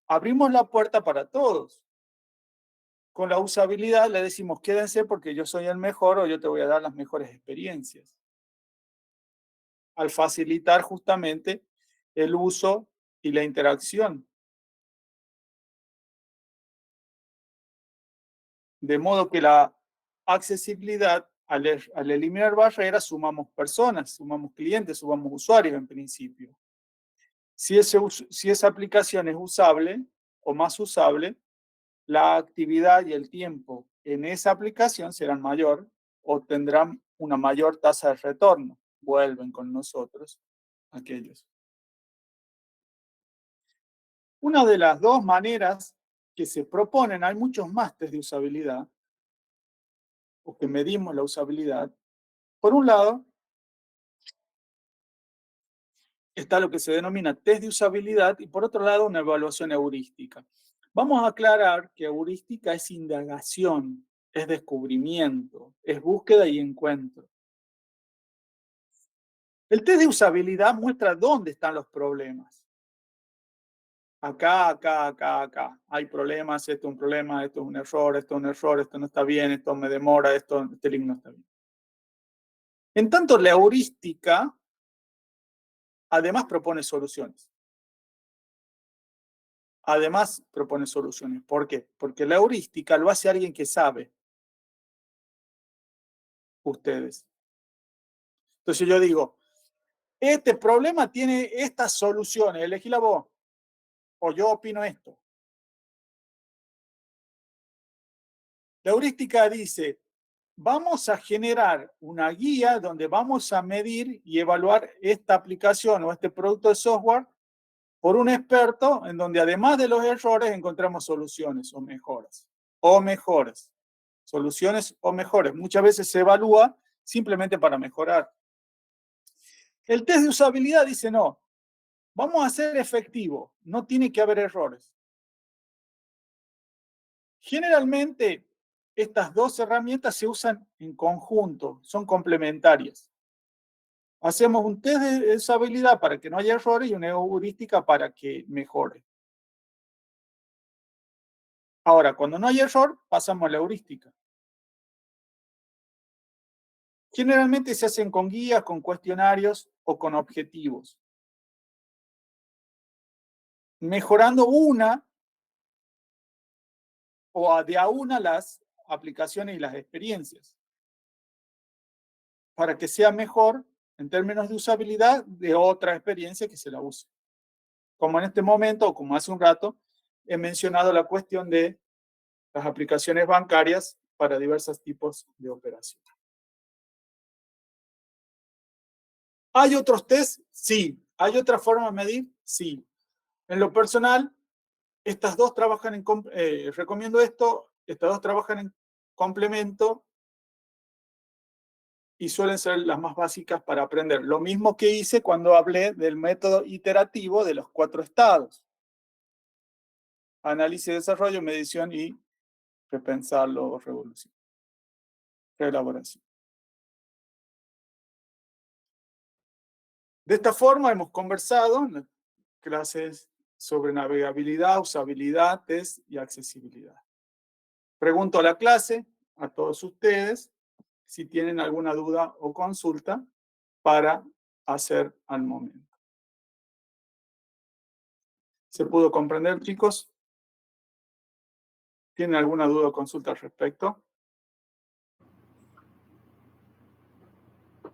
abrimos la puerta para todos. Con la usabilidad le decimos quédense porque yo soy el mejor o yo te voy a dar las mejores experiencias. Al facilitar justamente el uso y la interacción. De modo que la accesibilidad, al eliminar barreras, sumamos personas, sumamos clientes, sumamos usuarios en principio. Si esa aplicación es usable o más usable, la actividad y el tiempo en esa aplicación serán mayor o tendrán una mayor tasa de retorno. Vuelven con nosotros aquellos. Una de las dos maneras que se proponen, hay muchos más test de usabilidad, o que medimos la usabilidad. Por un lado, está lo que se denomina test de usabilidad y por otro lado una evaluación heurística. Vamos a aclarar que heurística es indagación, es descubrimiento, es búsqueda y encuentro. El test de usabilidad muestra dónde están los problemas. Acá. Hay problemas, esto es un problema, esto es un error, esto no está bien, esto me demora, este link no está bien. En tanto, la heurística además propone soluciones. además propone soluciones. ¿Por qué? Porque la heurística lo hace alguien que sabe. Ustedes. Entonces yo digo, este problema tiene estas soluciones, elegíla vos. O yo opino esto. La heurística dice, vamos a generar una guía donde vamos a medir y evaluar esta aplicación o este producto de software por un experto en donde además de los errores encontramos soluciones o mejoras. O mejores. Soluciones o mejores. Muchas veces se evalúa simplemente para mejorar. El test de usabilidad dice no. Vamos a ser efectivo. No tiene que haber errores. Generalmente, estas dos herramientas se usan en conjunto, son complementarias. Hacemos un test de usabilidad para que no haya errores y una heurística para que mejore. Ahora, cuando no hay error, pasamos a la heurística. Generalmente se hacen con guías, con cuestionarios o con objetivos. Mejorando una o de a una las aplicaciones y las experiencias. Para que sea mejor en términos de usabilidad de otra experiencia que se la use. Como en este momento, o como hace un rato, he mencionado la cuestión de las aplicaciones bancarias para diversos tipos de operaciones. ¿Hay otros test? Sí. ¿Hay otra forma de medir? Sí. En lo personal, estas dos trabajan en, recomiendo esto, estas dos trabajan en complemento y suelen ser las más básicas para aprender. Lo mismo que hice cuando hablé del método iterativo de los 4 estados. Análisis, desarrollo, medición y repensarlo, revolución. Reelaboración. De esta forma hemos conversado en las clases sobre navegabilidad, usabilidad, test y accesibilidad. Pregunto a la clase, a todos ustedes, si tienen alguna duda o consulta para hacer al momento. ¿Se pudo comprender, chicos? ¿Tienen alguna duda o consulta al respecto?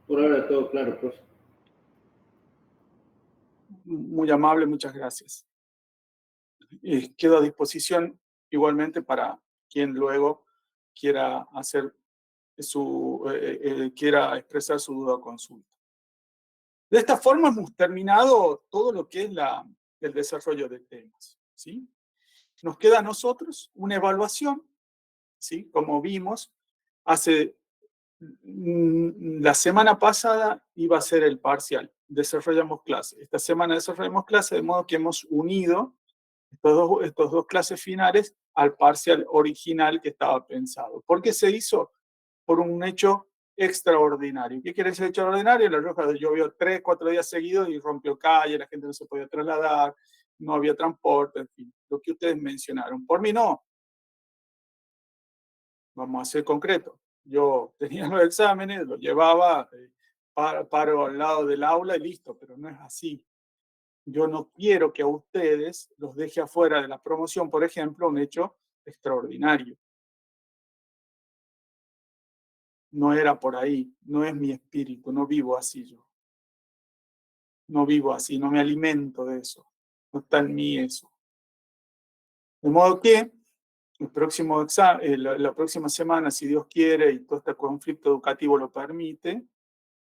Por ahora todo claro, profe. Muy amable, muchas gracias. Quedo a disposición igualmente para quien luego quiera hacer quiera expresar su duda o consulta. De esta forma hemos terminado todo lo que es el desarrollo de temas, ¿sí? Nos queda a nosotros una evaluación, ¿sí? Como vimos, la semana pasada iba a ser el parcial, desarrollamos clase. Esta semana desarrollamos clase, de modo que hemos unido estos dos clases finales al parcial original que estaba pensado. ¿Por qué se hizo? Por un hecho extraordinario. ¿Qué quiere decir extraordinario? La Rioja llovió 3, 4 días seguidos y rompió calle, la gente no se podía trasladar, no había transporte, en fin, lo que ustedes mencionaron. Por mí no. Vamos a ser concretos. Yo tenía los exámenes, los llevaba, paro al lado del aula y listo, pero no es así. Yo no quiero que a ustedes los deje afuera de la promoción, por ejemplo, un hecho extraordinario. No era por ahí, no es mi espíritu, no vivo así yo. No vivo así, no me alimento de eso. No está en mí eso. De modo que el próximo la próxima semana, si Dios quiere y todo este conflicto educativo lo permite,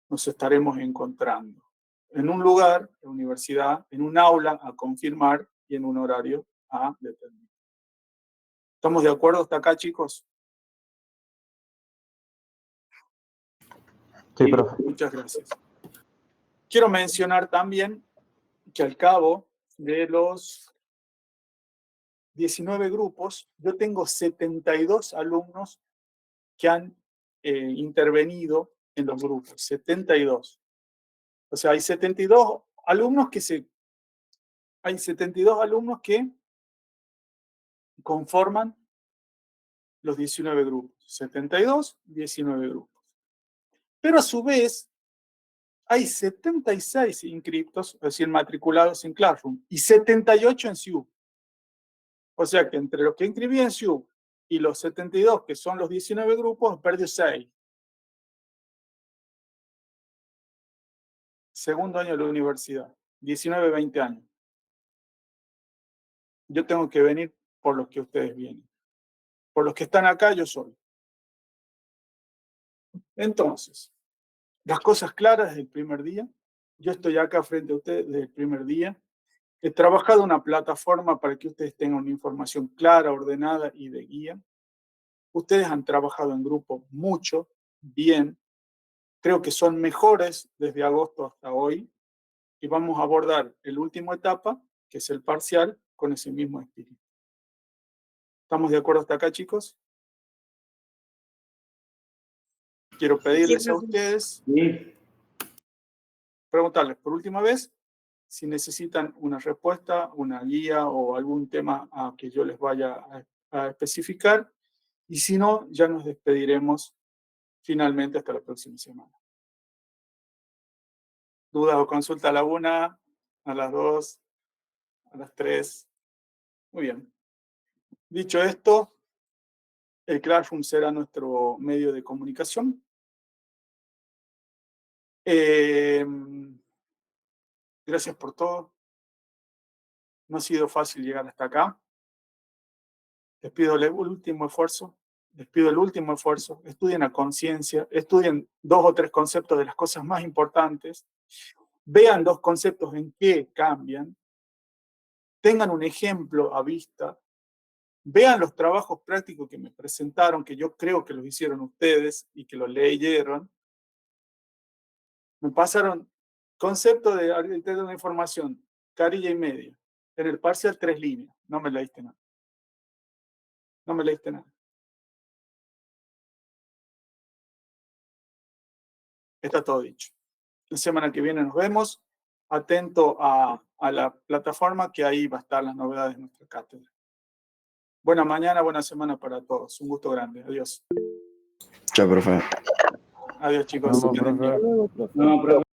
nos estaremos encontrando en un lugar, en la universidad, en un aula a confirmar y en un horario a determinar. ¿Estamos de acuerdo hasta acá, chicos? Sí, profe. Muchas gracias. Quiero mencionar también que al cabo de los 19 grupos, yo tengo 72 alumnos que han intervenido en los grupos. 72. O sea, hay 72 alumnos que conforman los 19 grupos. 72, 19 grupos. Pero a su vez, hay 76 inscriptos, es decir, matriculados en Classroom, y 78 en CIU. O sea que entre los que inscribí en SIU y los 72, que son los 19 grupos, perdió 6. Segundo año de la universidad, 19, 20 años. Yo tengo que venir por los que ustedes vienen. Por los que están acá, yo soy. Entonces, las cosas claras desde el primer día. Yo estoy acá frente a ustedes desde el primer día. He trabajado una plataforma para que ustedes tengan una información clara, ordenada y de guía. Ustedes han trabajado en grupo mucho, bien. Creo que son mejores desde agosto hasta hoy. Y vamos a abordar la última etapa, que es el parcial, con ese mismo espíritu. ¿Estamos de acuerdo hasta acá, chicos? Quiero pedirles a ustedes, Sí. preguntarles por última vez, si necesitan una respuesta, una guía o algún tema a que yo les vaya a especificar. Y si no, ya nos despediremos finalmente hasta la próxima semana. ¿Dudas o consultas a la 1, a las 2, a las 3? Muy bien. Dicho esto, el Classroom será nuestro medio de comunicación. Gracias por todo. No ha sido fácil llegar hasta acá. Les pido el último esfuerzo. Les pido el último esfuerzo. Estudien a conciencia. Estudien 2 o 3 conceptos de las cosas más importantes. Vean 2 conceptos en qué cambian. Tengan un ejemplo a vista. Vean los trabajos prácticos que me presentaron, que yo creo que los hicieron ustedes y que los leyeron. Me pasaron concepto de arquitectura de la información, carilla y media. En el parcial 3 líneas. No me leíste nada. No me leíste nada. Está todo dicho. La semana que viene nos vemos. Atento a la plataforma, que ahí va a estar las novedades de nuestra cátedra. Buena mañana, buena semana para todos. Un gusto grande. Adiós. Chao, profe. Adiós, chicos. Hasta luego, profe. No, profe.